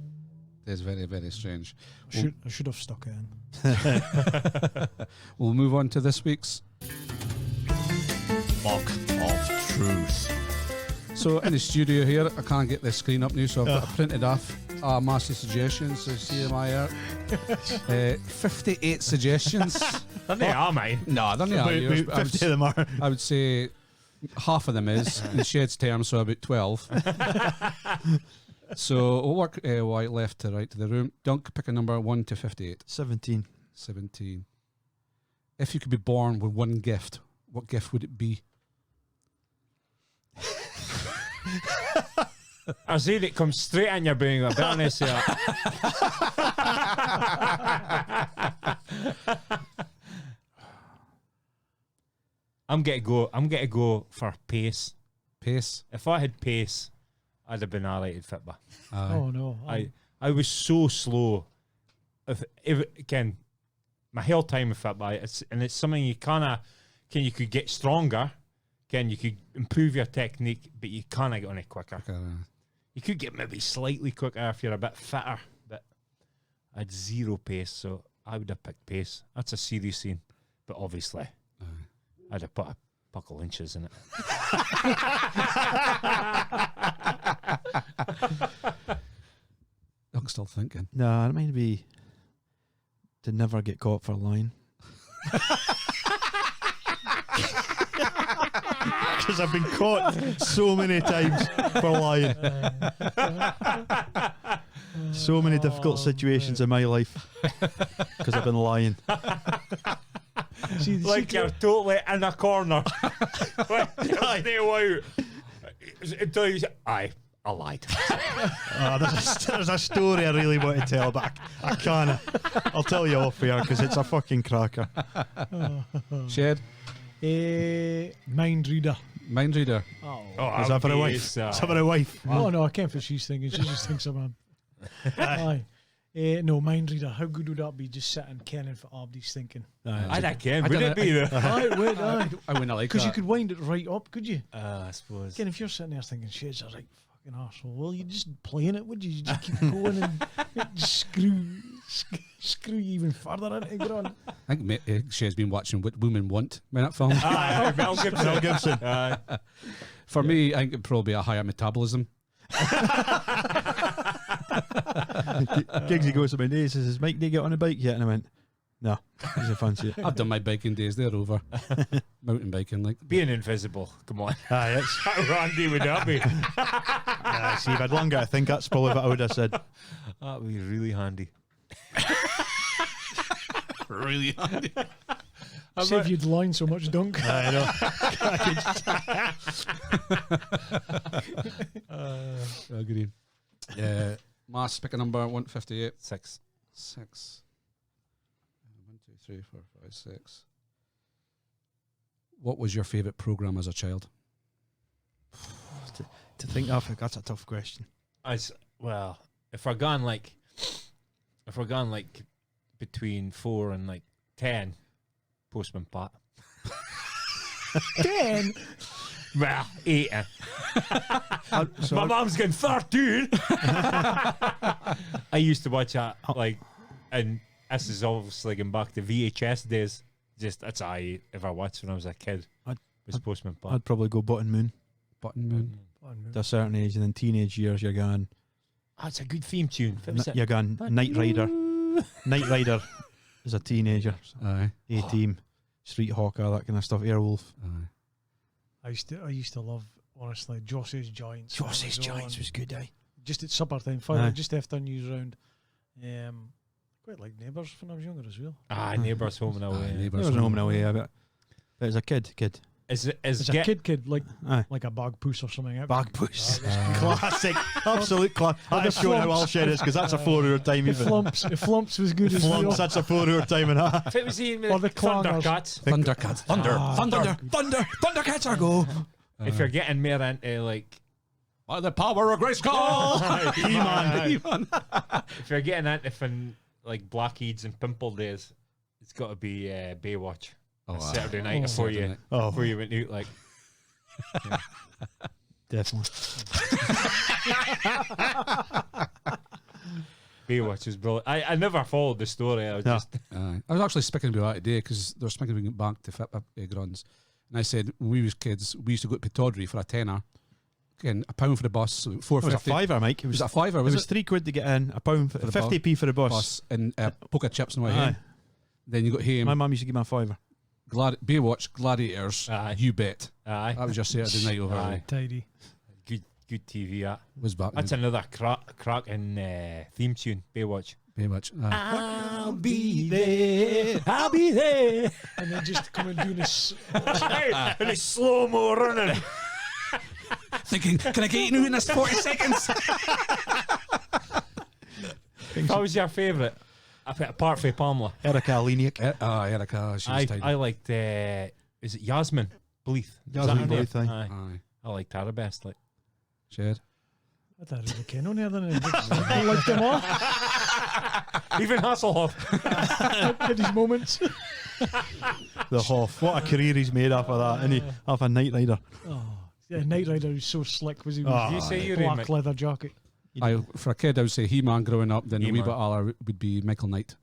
It's very, very strange. I should have stuck it in. We'll move on to this week's Mock of Truth. So in the studio here, I can't get the screen up now, so I've got it printed off. Massive suggestions, so see am I here. 58 suggestions. They're not mine. No, they're not yours. 50 of them are. I would say half of them is, in Shed's terms, so about 12. So we'll work right, left to right to the room. Dunk, pick a number 1 to 58. 17. 17. If you could be born with one gift, what gift would it be? I see it comes straight in your brain. I'll be honest here. I'm gonna go for pace. Pace. If I had pace, I'd have been alright at football. Oh no! I was so slow. Again, my whole time with football, it's something you you could get stronger. You could improve your technique, but you can't get on it quicker. You could get maybe slightly quicker if you're a bit fitter, but I had 0 pace, so I would have picked pace. That's a serious scene, but obviously I'd have put a Puckle inches in it. I'm still thinking. No, it might be to never get caught for lying. Because I've been caught so many times for lying. So many difficult situations in my life because I've been lying. You're totally in a corner. Stay out. until you say, I lied. There's a story I really want to tell, but I can't. I'll tell you off here because it's a fucking cracker. Shed. Mind reader. Mind reader. Is that for a wife? Is that for a wife? Oh no, I can't. What she's thinking. She just thinks I'm a. Aye. No, mind reader. How good would that be? Just sitting kenning for Abdi's thinking. I don't care. Would it be though? Aye, would aye. I wouldn't like Because you that. could wind it right up, could you? I suppose. Again, if you're sitting there thinking, shit's a right fucking arsehole, well, you just playing it, would you? You just keep going and just screw you even further into the ground. I think Shed's been watching What Women Want, when that film. Mel Gibson. Mel Gibson. For me, I think it'd probably be a higher metabolism. Giggsy goes to my day, says, Mike, do you get on a bike yet? And I went, no, he's a fancy it. I've done my biking days, they're over. Mountain biking, like. Being invisible. Come on. Aye, it's, How randy would that be? see, if I'd longer, I think that's probably what I would have said. That would be really handy. Really handy. Save you'd line so much dunk. I know. Agreed. Mass, pick a number, 158. 6. 6. 1, 2, 3, 4, 5, 6. What was your favourite programme as a child? To think of, that's a tough question. Well, if we're gone like between 4 and like 10, Postman Pat. 10? Well, 8. My mum's getting 13. I used to watch that, like, and this is obviously going back to VHS days. Just that's all I ever watched when I was a kid. Was Postman Pat. I'd probably go Button Moon. Button Moon. To a certain age, and then teenage years, you're going. Oh, it's a good theme tune. You're going Knight Rider. Knight Rider is a teenager. Aye. A-Team, Street Hawker, that kind of stuff. Airwolf. Aye. I used to love, honestly, Joss's Giants. Joss's Giants was good, eh? Just at supper time, just after news round. Quite like Neighbours when I was younger as well. Neighbours Home and Away. Neighbours Home and Away, but as a kid. Is As a kid, like a bag puss or something. Bag puss. Classic. Absolute classic. I've shown how I'll share this because that's a 4-hour time. The Flumps was good as well. Flumps, that's a 4-hour time and a half. If it was Ian Or the Thundercats. Thundercats. Thundercats are go. If you're getting more into like By the power of Grayskull. He-Man. if you're getting into like Blackheads and Pimple days, it's got to be Baywatch. Saturday night before you went out, like. Definitely. Baywatch is brilliant. I never followed the story. I was just. I was actually speaking about that today because they were speaking about back to fit egg runs, and I said when we was kids we used to go to Pittodrie for a tenner. Again, £1 for the bus, so It was a £5, Mike. Was that a £5? It was £3 to get in, £1 for 50p for the bus. And poker chips and what. Then you got home. My mum used to give me a £5. Baywatch, Gladiators, You Bet. Aye. That was your Saturday night over. Aye. Tidy. Good TV. That Was back. That's another cracking theme tune. Baywatch. Baywatch. I'll be there. I'll be there. And then just come and do this. And it's slow mo running. Thinking, can I get you in this 40 seconds? What was your favourite? Apart from Pamela. Erica Aleniak. Erica. She was tidy. I liked, is it Yasmin Bleeth? Yasmin Bleeth, aye. Aye. I liked her the best. Like. Shed. I don't really ken on here then. I liked them all. Even Hasselhoff. Had his moments. The Hoff. What a career he's made off of that. And he off a Knight Rider. Oh, yeah, Knight Rider was so slick. Was he? You say you're black leather jacket. For a kid, I would say He-Man growing up. Then the wee He-Man. bit other would be Michael Knight.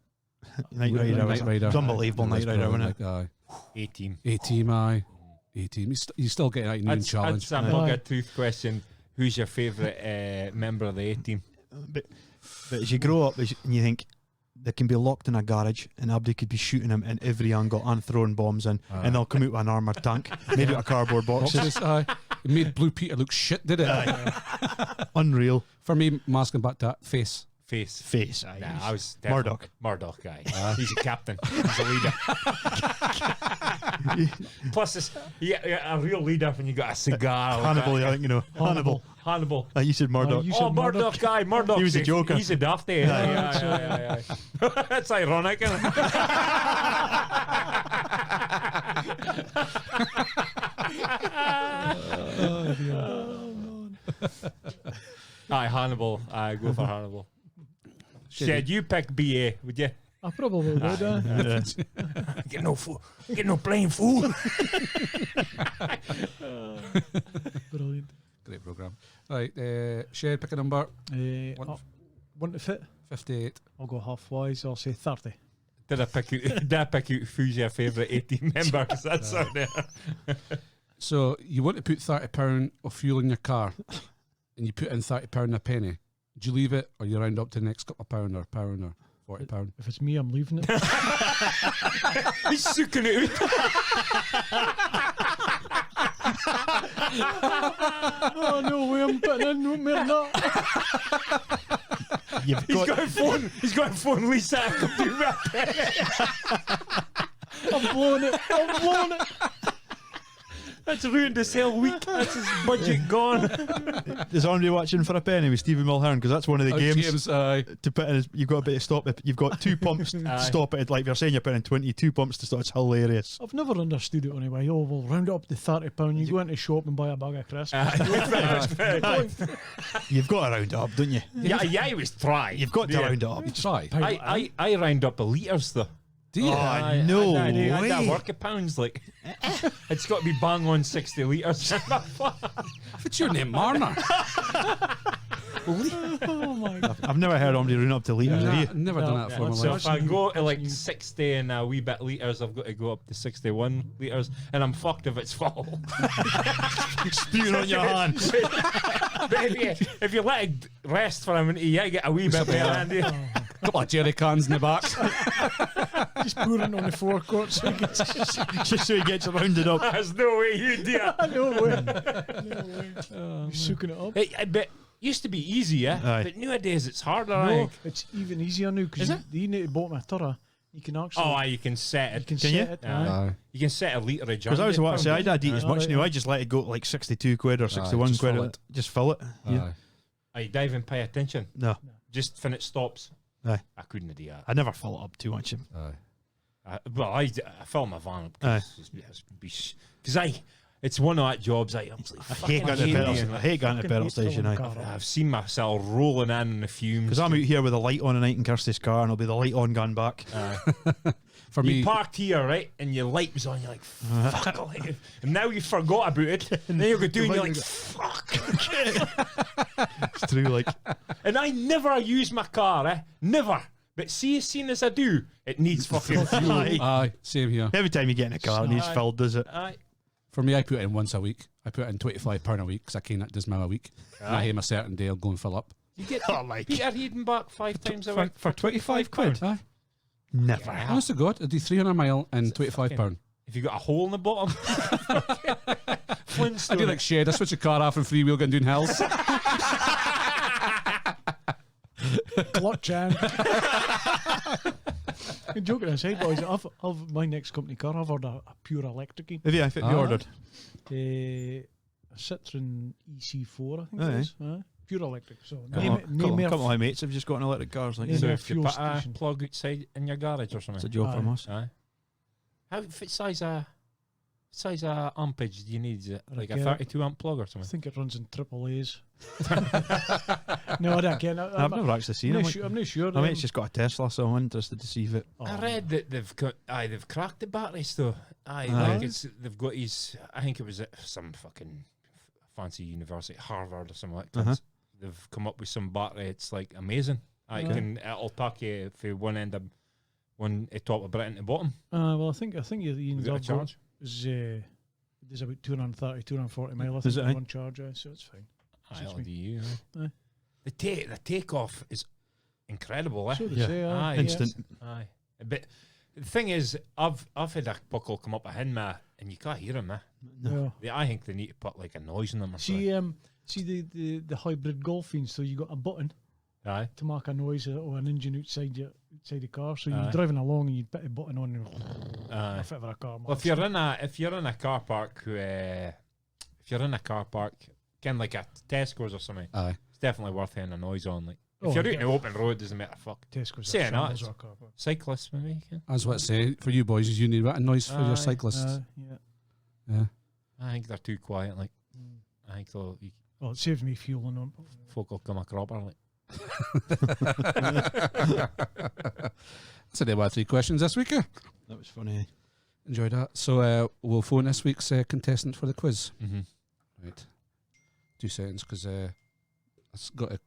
Knight Rider. Knight Rider. It was unbelievable Knight Rider, wasn't it? Aye. A-Team. A-Team, aye. A-Team. He's still getting out a new challenge. That's a bugger tooth question. Who's your favourite member of the A-Team? But as you grow up and you think they can be locked in a garage and Abdi could be shooting them in every angle and throwing bombs in, and they'll come out with an armoured tank made out of cardboard boxes. Aye. It made Blue Peter look shit, did it? Unreal. For me, masking back to that, Face Face, aye. Nah, I was Murdoch. Murdoch guy. He's a captain. He's a leader. Plus, a real leader when you got a cigar. Hannibal, I think you know. Hannibal. You said Murdoch. you said Murdoch guy. Murdoch. He was a joker. He's a dafty. Aye. That's ironic, isn't it? Aye, Hannibal. Aye, go for Hannibal. Shed, you pick BA, would you? I probably would. Get no playing fool. Brilliant. Great programme. Right, Shed, pick a number. 1 to fit. 58. I'll go half-wise. I'll say 30. Did I pick out who's your favourite 18 member? Because that's out there. So you want to put £30 of fuel in your car and you put in £30 a penny. Do you leave it or you round up to the next couple of pound or £40? If it's me, I'm leaving it. He's sucking it out. Oh, no way, I'm putting in no more than that. He's got a phone Lisa. Come do that. I'm blowing it. That's ruined his whole week. That's his budget gone. Is Andre watching for a penny with Stephen Mulhern? Because that's one of the games. To put in, you've got a bit of stop it. You've got 2 pumps to stop it. Like you're saying, you're putting 22 pumps to stop. It's hilarious. I've never understood it anyway. Oh, we'll round it up to £30. You go into the shop and buy a bag of crisps. You've got to round it up, don't you? Yeah, he was try. You've got to round it up. You try. I round up the litres though. Do you? No I way. work of pounds, like it's got to be bang on 60 litres. What's your name, Marner? Oh my God. I've never heard Andre run up to litres. Have you? Never done that for my So life. if I go to like 60 and a wee bit litres, I've got to go up to 61 litres, and I'm fucked if it's full. Spewing on your hands. But if you let it rest for a minute, you get a wee bit better, Andy. Couple of jerry cans in the back. Just pouring on the forecourt so he gets Just so he gets rounded up. There's no way you do it. no way. You're soaking it up. But used to be easy, yeah. Aye. But nowadays it's harder. I No, think. it's even easier now because you need to bottom a turra. You can actually. You can set it. Can you? set it. Aye. You can set a litre of Because I was about to say, I don't eat as much Aye. now. I just let it go to like 62 quid or 61 just quid. fill it. Just fill it. Aye. I dive and pay attention. No, Just when it stops. Aye. I couldn't do that. I never fill it up too much. Aye. I fill my van up because it's one of that jobs I hate going to the petrol station. I've seen myself rolling in the fumes. Because I'm out here with the light on at night in Kirsty's car, and I'll be the light on going back. For You me, parked here, right, and your light was on. You're like, fuck, and now you forgot about it. And then you're going to do, and you're like, fuck. It's true, like. And I never use my car, never. But see, as soon as I do, it needs fucking fuel. aye, same here. Every time you get in a car, it needs filled, does it? Aye. For me, I put it in once a week. I put it in £25 a week because I can't does mine a week. And I aim a certain day, I'll go and fill up. You get Peter Hedenbach 5 times a For, week for 25 quid? Aye. Never. Honest to God, I do 300 mile and £25. If you got a hole in the bottom. I do like Shed. I switch a car off and freewheel going down hills. Clutch and. Joking aside, boys, I've my next company car. I've ordered a pure electric. Have you? I think you ordered. A Citroen EC4, I think Aye. it is. Pure electric. So Couple of my mates have just got an electric cars. Like, Yeah, So no if you fuel put a station. plug outside in your garage or something. it's a job from us. Aye. How size ampage do you need? Is it like a Okay. 32 amp plug or I something? think it runs in triple A's. No, I don't get it. I've never actually seen it. I'm not sure. My mate's just got a Tesla, so I'm interested to see if it. I read that they've cracked the batteries though. Aye. Like they've got I think it was at some fucking fancy university, Harvard or something like that. Uh-huh. They've come up with some battery. It's like amazing. It'll take you for one end of top of Britain to bottom. Well, I think you Is it a charge? is there's about 230, 240 mile. I Is think it, on aye? one charge, so it's fine. Suits me. LDU. Aye. The takeoff is incredible. So they Yeah. say, Aye. Instant. Aye. But the thing is, I've had a Puckle come up ahead me, and you can't hear him. No. Yeah. I think they need to put like a noise in them. Or See the hybrid golfing. So you got a button, Aye. to make a noise or an engine outside the car. So you're driving along and you'd put a button on and if ever a car. Well, if you're in a car park, kind of like a Tesco's or something, Aye. it's definitely worth having a noise on. Like if you're out in the open road, doesn't matter. Fuck. Tesco's Saying that, or a car park. cyclists maybe. I was what I say for you boys is you need a noise for your cyclists. Yeah. Yeah. I think they're too quiet. Like I think they'll. Well, it saves me fueling on. Folk will come a cropper. Like. So there were 3 questions this week. That was funny. Enjoyed that. So we'll phone this week's contestant for the quiz. Mm-hmm. Right. 2 seconds because it's got a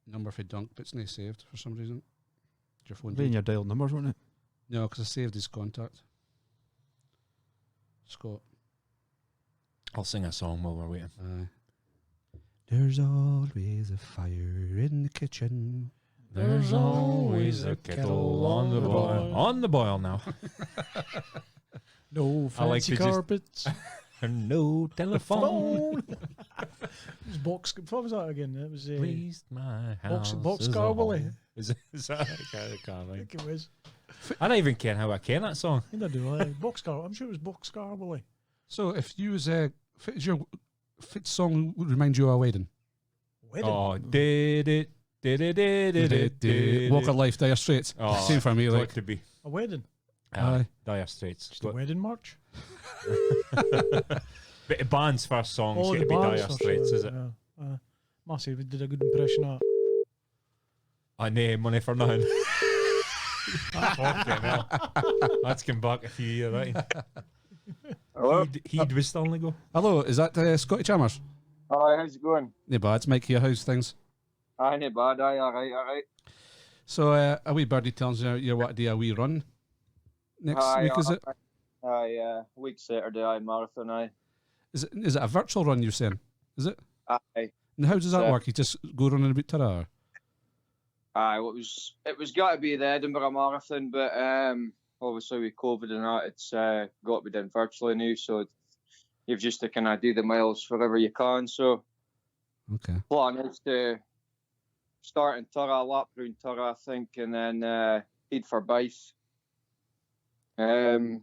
number for Dunk, but it's not saved for some reason. Did your phone Being your dialed numbers, wasn't it? No, because I saved his contact. Scott. I'll sing a song while we're waiting. Aye. There's always a fire in the kitchen. There's always a kettle on the boil. On the boil now. No I like fancy to just- carpets. No telephone. It was what was that again? It was Please, my house. Box is a Car Willie. home. Is that I can't I mind. think it was. I don't even care how I ken that song. I think I do. Boxcar. I'm sure it was Boxcar Willie. So if you was fit song would remind you of a wedding. Wedding. Oh, did it. Walk of Life, Dire Straits. Oh, Same for me. it's Like got to be. A wedding. Aye. Dire Straits. Just a wedding march. But the band's first song's got The to be bands Dire for Straits, sure, is it? Yeah. Massive. We did a good impression of that. I know money for nothing. Fucking hell. That's come back a few years, right? Hello? He'd was still on the go. Hello, is that Scotty Chalmers? Hi, how's it going? No bad, it's Mike here. How's things? Aye, not bad, aye, alright. So a wee birdie tells you what day a wee run next week, is it? Aye, week Saturday, aye, marathon, aye. Is it a virtual run you're saying? Is it? Aye. And how does that work? You just go running about Tara? Aye, it was got to be the Edinburgh Marathon, but obviously with COVID and that, it's got to be done virtually now, so you've just to kind of do the miles wherever you can, so Okay. plan is to start in Tara, lap round Tara, I think, and then head for Bath. Head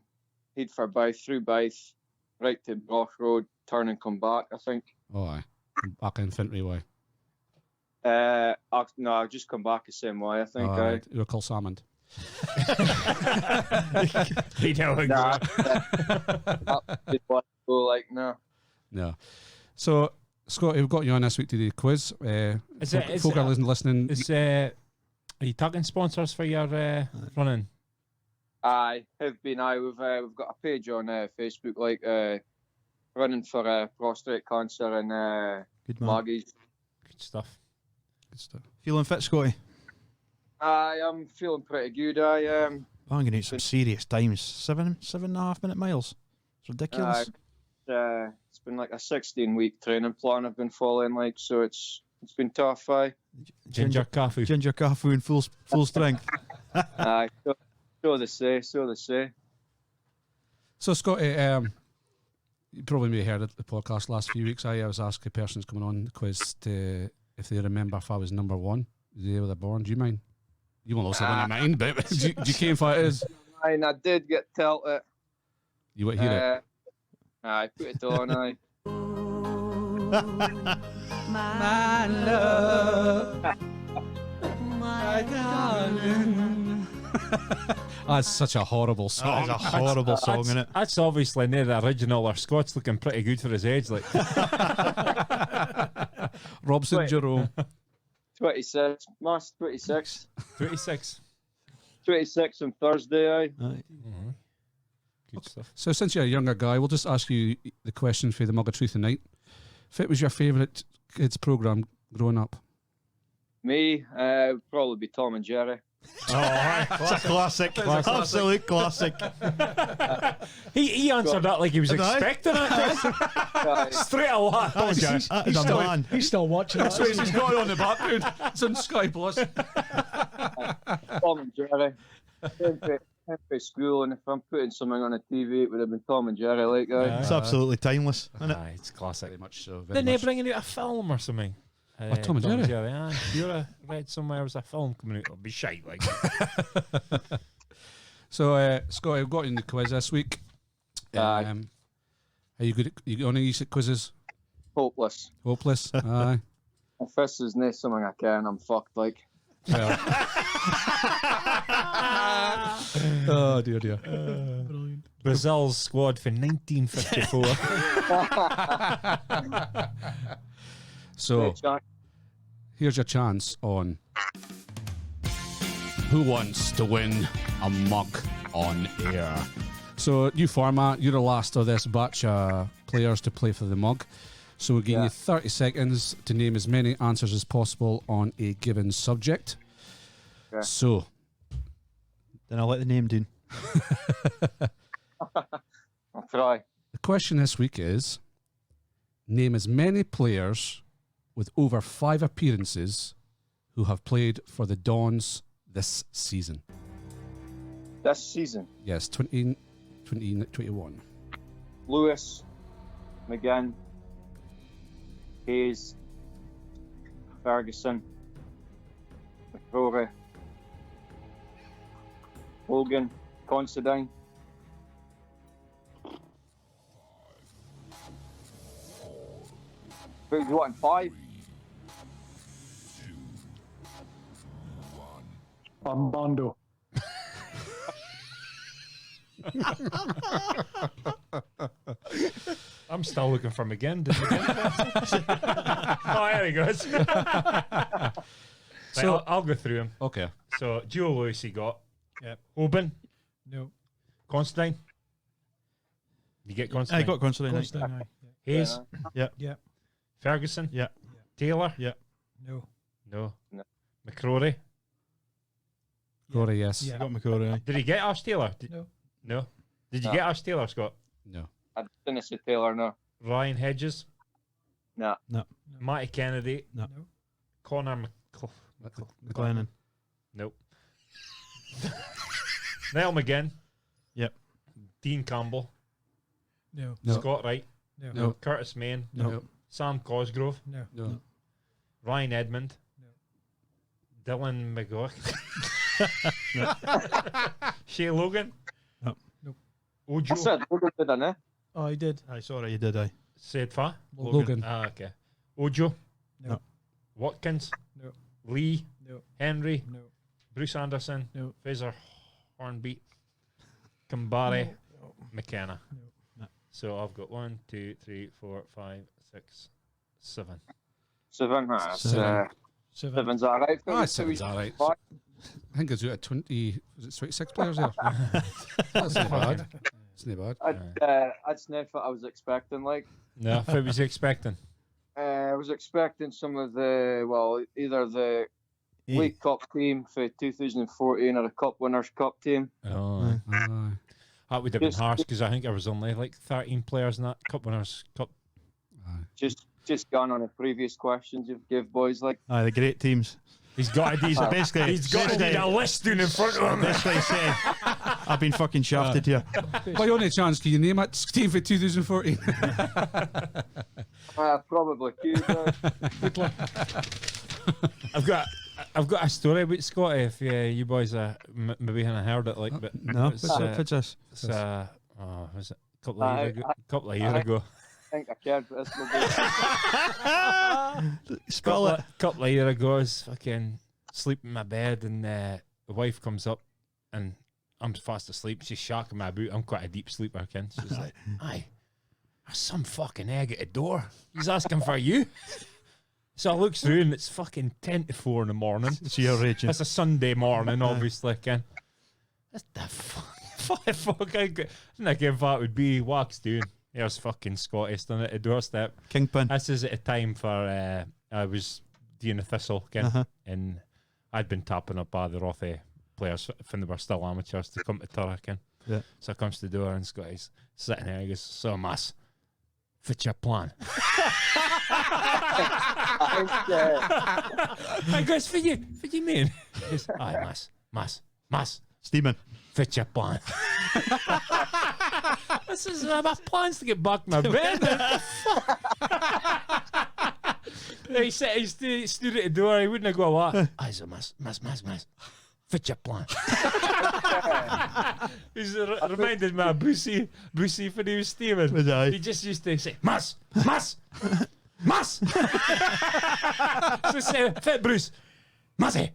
for Bath, through Bath, right to Broch Road, turn and come back, I think. Oh, aye. Back in Fintry way. No, I'll just come back the same way, I think. Oh, right. You're called Salmond. He'd have a Nah, go. go like, no. No. So, Scott, we've got you on this week to do the quiz. Folk are listening. Are you tagging sponsors for your running? Aye, have been. We've got a page on Facebook, like running for prostate cancer and Good man. Maggie's. Good stuff. Good stuff. Feeling fit, Scotty? Aye, I'm feeling pretty good. I'm Banging out some serious times. 7.5 minute miles. It's ridiculous. It's been like a 16-week training plan I've been following, like, so it's been tough. Aye, Ginger coffee. Ginger coffee in full strength. aye. So they say. So, Scotty, you probably may have heard of the podcast last few weeks. I was asking persons coming on the quiz if they remember if I was number 1 the day they were born. Do you mind? You won't also want to mind, but do you care if it is? Aye, and I did get tilted. You want to hear it? Aye, put it on, aye. My love, my darling. That's such a horrible song. That is a horrible song, isn't it? That's obviously near the original, or Scott's looking pretty good for his age. Like Robson Wait. Jerome. 26, March 26. 26. 26 on Thursday, aye. Aye. Good stuff. So, since you're a younger guy, we'll just ask you the question for the Mug of Truth tonight. If it was your favourite kids' programme growing up? Me, would probably be Tom and Jerry. Oh, aye. It's a classic. Absolute classic. He answered that like he was Did I? expecting it. Aye. Straight away. That is a man. He's still watching that. So he's going on the background. It's on Sky Plus. Tom and Jerry. Him for school, and if I'm putting something on the TV, it would have been Tom and Jerry, like, aye. It's absolutely timeless, isn't it? Aye, it's classic. Very much so. Very Didn't they much. bring out a film or something? Tom and Jerry. I'm sure I read somewhere there was a film coming out. It'll be shite like. So, Scott, I've got in the quiz this week. Are you good? You on these quizzes? Hopeless. Hopeless. Aye. If this is not something I can, I'm fucked. Like. Well. Oh dear. Brilliant. Brazil's squad for 1954. So, here's your chance on Who Wants to Win a Mug on Air. So, new format. You're the last of this batch of players to play for the mug. So, we're giving you 30 seconds to name as many answers as possible on a given subject. Okay. So, Then I'll let the name down. I'll try. the question this week is name as many players with over 5 appearances who have played for the Dons this season. This season, Yes, 2021. Lewis, McGinn, Hayes, Ferguson, McCrory, Hogan, Considine. Who's what, 5? Bondo. I'm still looking for him again. Did McGinn? Oh, there he goes. So- I'll go through him. Okay. So, Joe Lewis he got. Yep. Oban, No. Constantine. You get Constantine. I got Constantine. Constantine, aye. Hayes, Yeah. Ferguson. Yeah. Taylor. No. No. No. McCrory. Rory, yes. Yeah. I got McCrory. Did he get Ash Taylor? No. No. Did you No. get Ash Taylor, Scott? No. I didn't say Taylor, no. Ryan Hedges. No. Matty Kennedy. No. No. Connor McLennan. Nope. Niall McGinn. Yep. Dean Campbell. No. No. Scott Wright. No. No. Curtis Main. No. Sam Cosgrove. No. No. Ryan Edmond. No. Dylan McGough. Shea Logan. No. Nope. I Ojo. said Logan, did I know? Oh, I did. Aye, sorry, you did, aye. Said Fa. Logan. Ah, okay. Ojo. No. Watkins. No. Lee. No. Henry. No. Bruce Anderson. No. Fraser Hornby. Kambari. No. McKenna. No. So I've got 1, 2, 3, 4, 5, 6, 7. 7. Seven. Seven's all right. Ah, 7's all right. I think it's out of 20. Was it 26 players there? That's not bad. It's not bad. That's not what I was expecting. Like, No, what was you expecting? I was expecting some of the, either the League Cup team for 2014 or the Cup Winners' Cup team. Oh, Aye. that would have been Just- harsh because I think there was only like 13 players in that Cup Winners' Cup. Aye. Just gone on the previous questions you've give boys. Like, Aye, the great teams. He's got to, Basically, he's got to need a list down in front of him. basically saying, I've been fucking shafted here. My only chance, can you name it? Team for 2014. probably Cuba. I've got a story about Scotty. If you boys maybe haven't heard it, like, but No, it's, what's this? it's was it a couple of years ago? Couple of years ago. I think I cared, but this will be. Spell it. Couple of years ago, I was fucking sleeping in my bed, and the wife comes up, and I'm fast asleep. She's shocking my boot. I'm quite a deep sleeper, Ken. She's like, "Aye, there's some fucking egg at the door. He's asking for you." So I look through, and it's fucking 10 to 4 in the morning. So you're raging. It's a Sunday morning, obviously, Ken. What the fuck? I didn't give that would be wax doing. There's fucking Scotty standing at the doorstep. Kingpin. This is at a time for I was doing a Thistle, Ken, and I'd been tapping up by the Rothy players when they were still amateurs to come to Turra, Ken. Yeah. So I comes to the door, and Scotty's sitting there. He goes, "So, Mass, what's your plan?" I goes, what do you mean? He goes, "Aye, Mass, Steeman. what's your plan?" This is my plans to get back to my bed. He said he stood at the door. He wouldn't go what? I said, mas. Fit your plan. He's reminded me of Brucey when he was steaming. He just used to say, mas. So say, fit Bruce, Massey.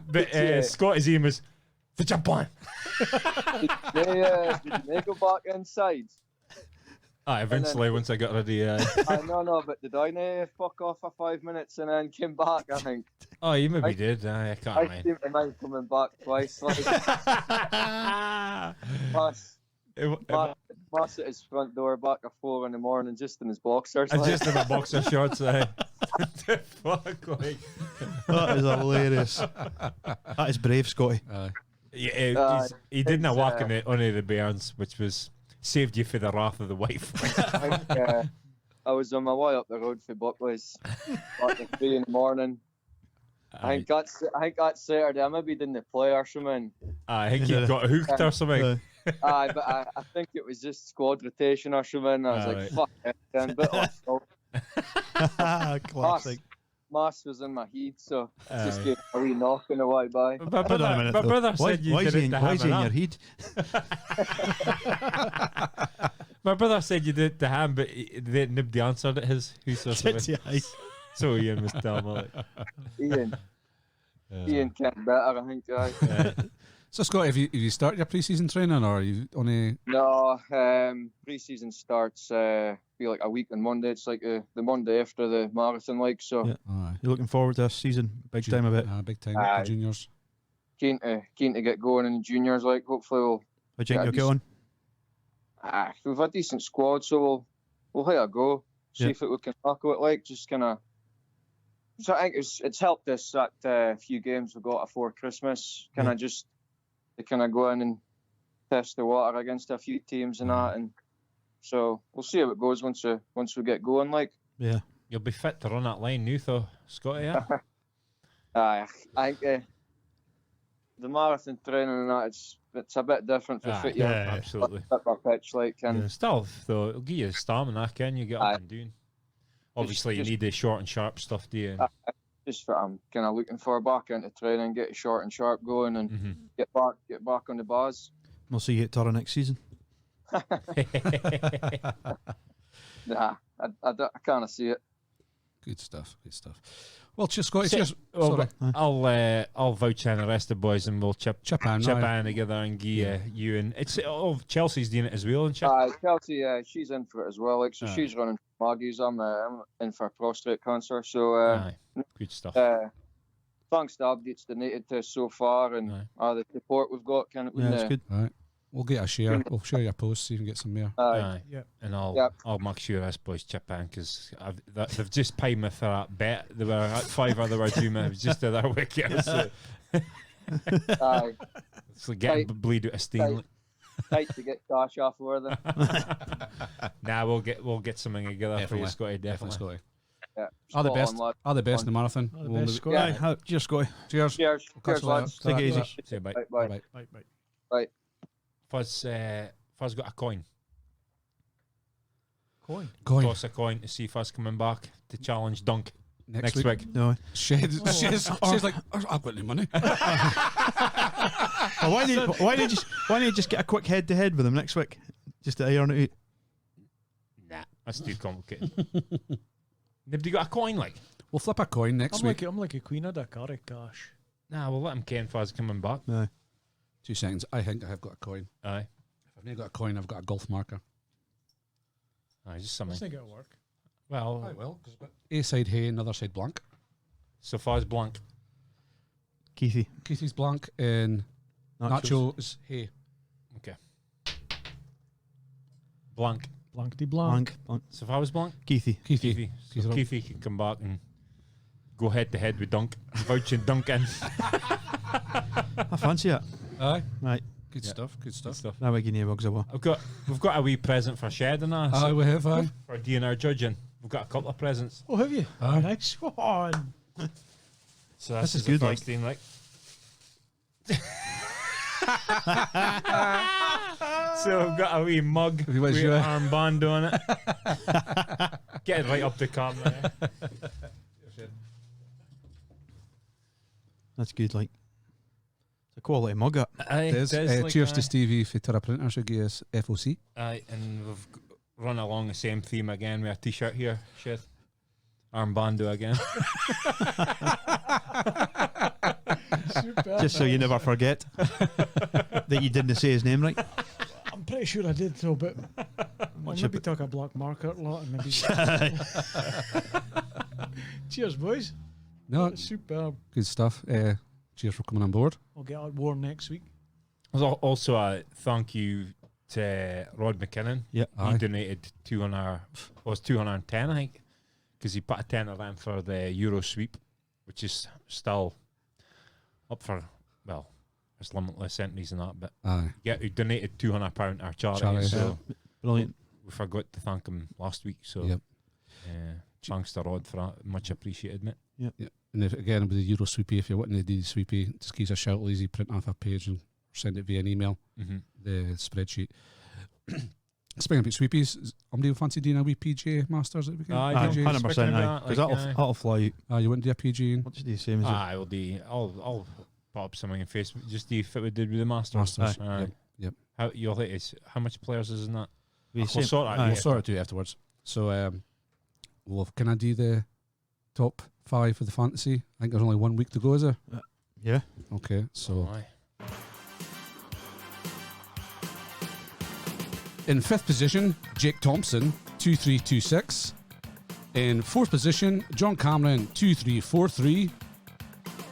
But Scotty's aim was, fit your plan. Did they go back inside? Eventually, once I got ready. No, but did I fuck off for 5 minutes and then came back, I think. Oh, you maybe did. I can't I remember. seem to mind coming back twice. Like, Mass at his front door back at 4 in the morning, just in his boxers. Just in my boxer shorts. Fuck, like. That is hilarious. That is brave, Scotty. Yeah, he didn't walk in the only the Bairns, which was saved you for the wrath of the wife. I was on my way up the road for Buckley's at 3 in the morning. I think that's Saturday. I maybe didn't play or something. I think you got hooked or something. But I think it was just squad rotation or something. I was like, fuck it, then. But Classic. Mass was in my head, so just gave a wee knock on the way by. My brother said you did it to why is he in ham. your head? My brother said you did it to ham, but nobody answered at his house or something. So Ian was telling me. Ian can't better, I think, guys. So Scott, have you started your pre-season training, or are you only? No, pre-season starts be like a week on Monday. It's like the Monday after the marathon, like so. Yeah. You're looking forward to this season, big time of it. Big time with the juniors. Keen to get going in the juniors. Like hopefully we'll. How do you think you'll get on? We've a decent squad, so we'll have a go. See if we can tackle it. Like just kind of. So I think it's helped us that few games we got before Christmas. Kind of just to kind of go in and test the water against a few teams and that, and so we'll see how it goes once we get going. Like, you'll be fit to run that line now, though, Scotty. Yeah. I think the marathon training and that it's a bit different for fit. Absolutely. Pitch like and still though, it'll give you stamina. Can you get up and doing? Obviously, you need the short and sharp stuff, do you? Just what I'm kind of looking for back into training, get short and sharp going, and get back on the bars. We'll see you at Tara next season. Nah, I kind of see it. Good stuff. Well, cheers, Scotty. Cheers. Sorry. I'll vouch on the rest of the boys, and we'll chip in together and give you and it's Chelsea's doing it as well, and Chelsea, she's in for it as well. Like so, she's running for Maggie's. I'm in for prostate cancer. So good stuff. Thanks to updates donated to us so far, and the support we've got. That's good. All right. We'll get a share. We'll share your post so you can get some more. And I'll make sure us boys chip in because they've just paid me for that bet. They were at $5 they were due me. It was just the other weekend. So. It's like getting bleed out of steam. Tight to get cash off of them. Nah, we'll get something together for you, Scotty. Definitely, Scotty. Yeah, all the best in the marathon. Cheers, Scotty. Cheers. Cheers, lads. Take it easy. Say bye. Bye. Fuzz got a coin. Coin. Toss a coin to see Fuzz coming back to challenge Dunk next week. No. She's like, I've got no money. Why don't you just get a quick head to head with him next week? Just to iron it out. Nah, that's too complicated. Nobody got a coin like? We'll flip a coin next week. I'm like a queen of the carrot cash. Nah, we'll let him Ken Fuzz coming back. No. 2 seconds. I think I have got a coin. Aye. If I've not got a coin, I've got a golf marker. Aye, just something. That's not going to work. Well, I will. A side hay, another side blank. So Fuzz blank. Keithy's blank and Nacho's hay. Okay. Blank. Blankety blank. So if I was blank? Keithy. So Keithy can come back and go head to head with Dunk. Vouching Dunk in. I fancy it. Aye. Right. Good stuff. Now we're getting bugs away. We've got a wee present for Shed and us. Aye, we have. Aye. For DNR judging. We've got a couple of presents. Oh, have you? Aye. Nice one. So this is good, the first thing, like. So we've got a wee mug with an armband on it. Get it right up the camera. That's good, like. It's a quality mug, that. Cheers to Stevie for Terra Printer, should give us FOC. Aye, and we've run along the same theme again with a t-shirt here. Shit. Armbando again. Just so you never forget that you didn't say his name right. I'm pretty sure I did though, but I'll maybe talk a black marker a lot and maybe. Cheers, boys. No, That's superb. good stuff. Cheers for coming on board. I'll get out war next week. There's also a thank you to Rod McKinnon. Yeah, He donated 210, I think, because he put a tenner in for the Euro sweep, which is still up for, well, it's limitless entries and that, but he donated £200 our charity, so brilliant. We forgot to thank him last week, so thanks to Rod for that, much appreciated, mate. Yep. And if, again, with the Euro sweepy, if you're wanting to do the sweepy, just give us a shout, easy, print off a page and send it via an email, the spreadsheet. Speaking about sweepies, somebody fancy doing a wee PGA Masters at the weekend? 100%, because that'll fly out. You wouldn't do a PGA? What did you do, same as I will do. I'll pop up something on Facebook, just do what we did with the Masters. Yep. How much players is in that? We'll sort of do it afterwards. So, can I do the top 5 for the fantasy? I think there's only 1 week to go, is there? Yeah. Okay, so. In 5th position, Jake Thompson, 2326. In 4th position, John Cameron, 2343.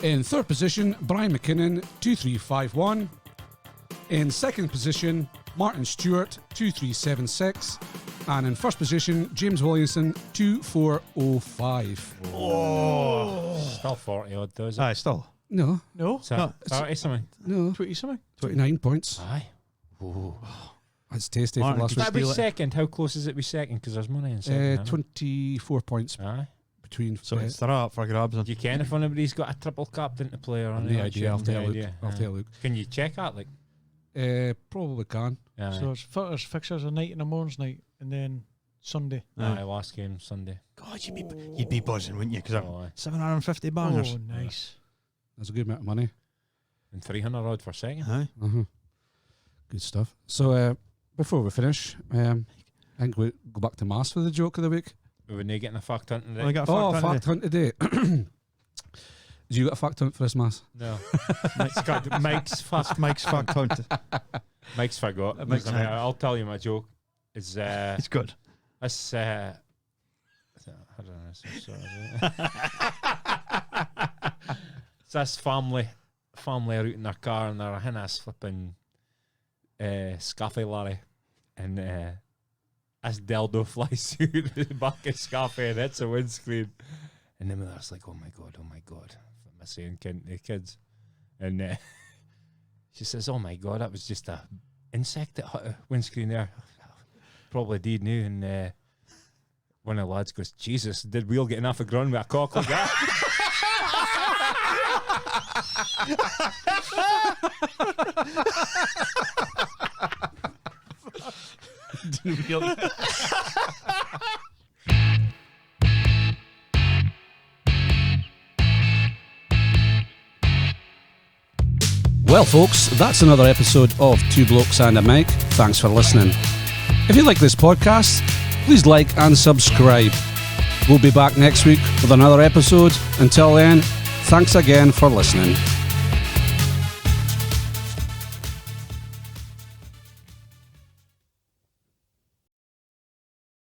In 3rd position, Brian McKinnon, 2351. In 2nd position, Martin Stewart, 2376. And in 1st position, James Williamson, 2405. Still 40 odd, though, is it? Aye, still. No. 30 something. No. 20 something. 29 points. Aye. Ooh. That's tasty. For Martin, last That week. be second. How close is it with second? Because there's money in second. 24 points Aye. between. So it's they're up for grabs. Do you can if anybody's got a triple captain to play or the idea. I'll tell you. I'll tell you. Can you check that? Like, probably can. So there's fixtures a night and a morning's night, and then Sunday. Aye, last game Sunday. God, you'd be buzzing, wouldn't you? Because Oh, aye. 750 bangers. Oh, nice. That's a good amount of money. And 300 odd for second. Aye. Good stuff. So before we finish, I think we go back to Mass for the joke of the week. We were not getting a fact hunt today. I got a Fact hunt today. Did you got a fact hunt for us, Mass? No. Mike's fact. Mike's fact hunt. Mike's forgot. Mike's I'll tell you my joke. It's It's good. This I don't know. It's this family are out in their car and they're in this flipping Scaffy Larry, and this dildo flies through the back of Scaffy and hits a windscreen, and then there's like, oh my god, I'm saying the kids, and she says, oh my god, that was just a insect that hit a windscreen there. Probably did new, and one of the lads goes, Jesus, did we all get enough of ground with a cock like that? Well, folks, that's another episode of Two Blokes and a Mic. Thanks for listening. If you like this podcast, please like and subscribe. We'll be back next week with another episode. Until then, thanks again for listening.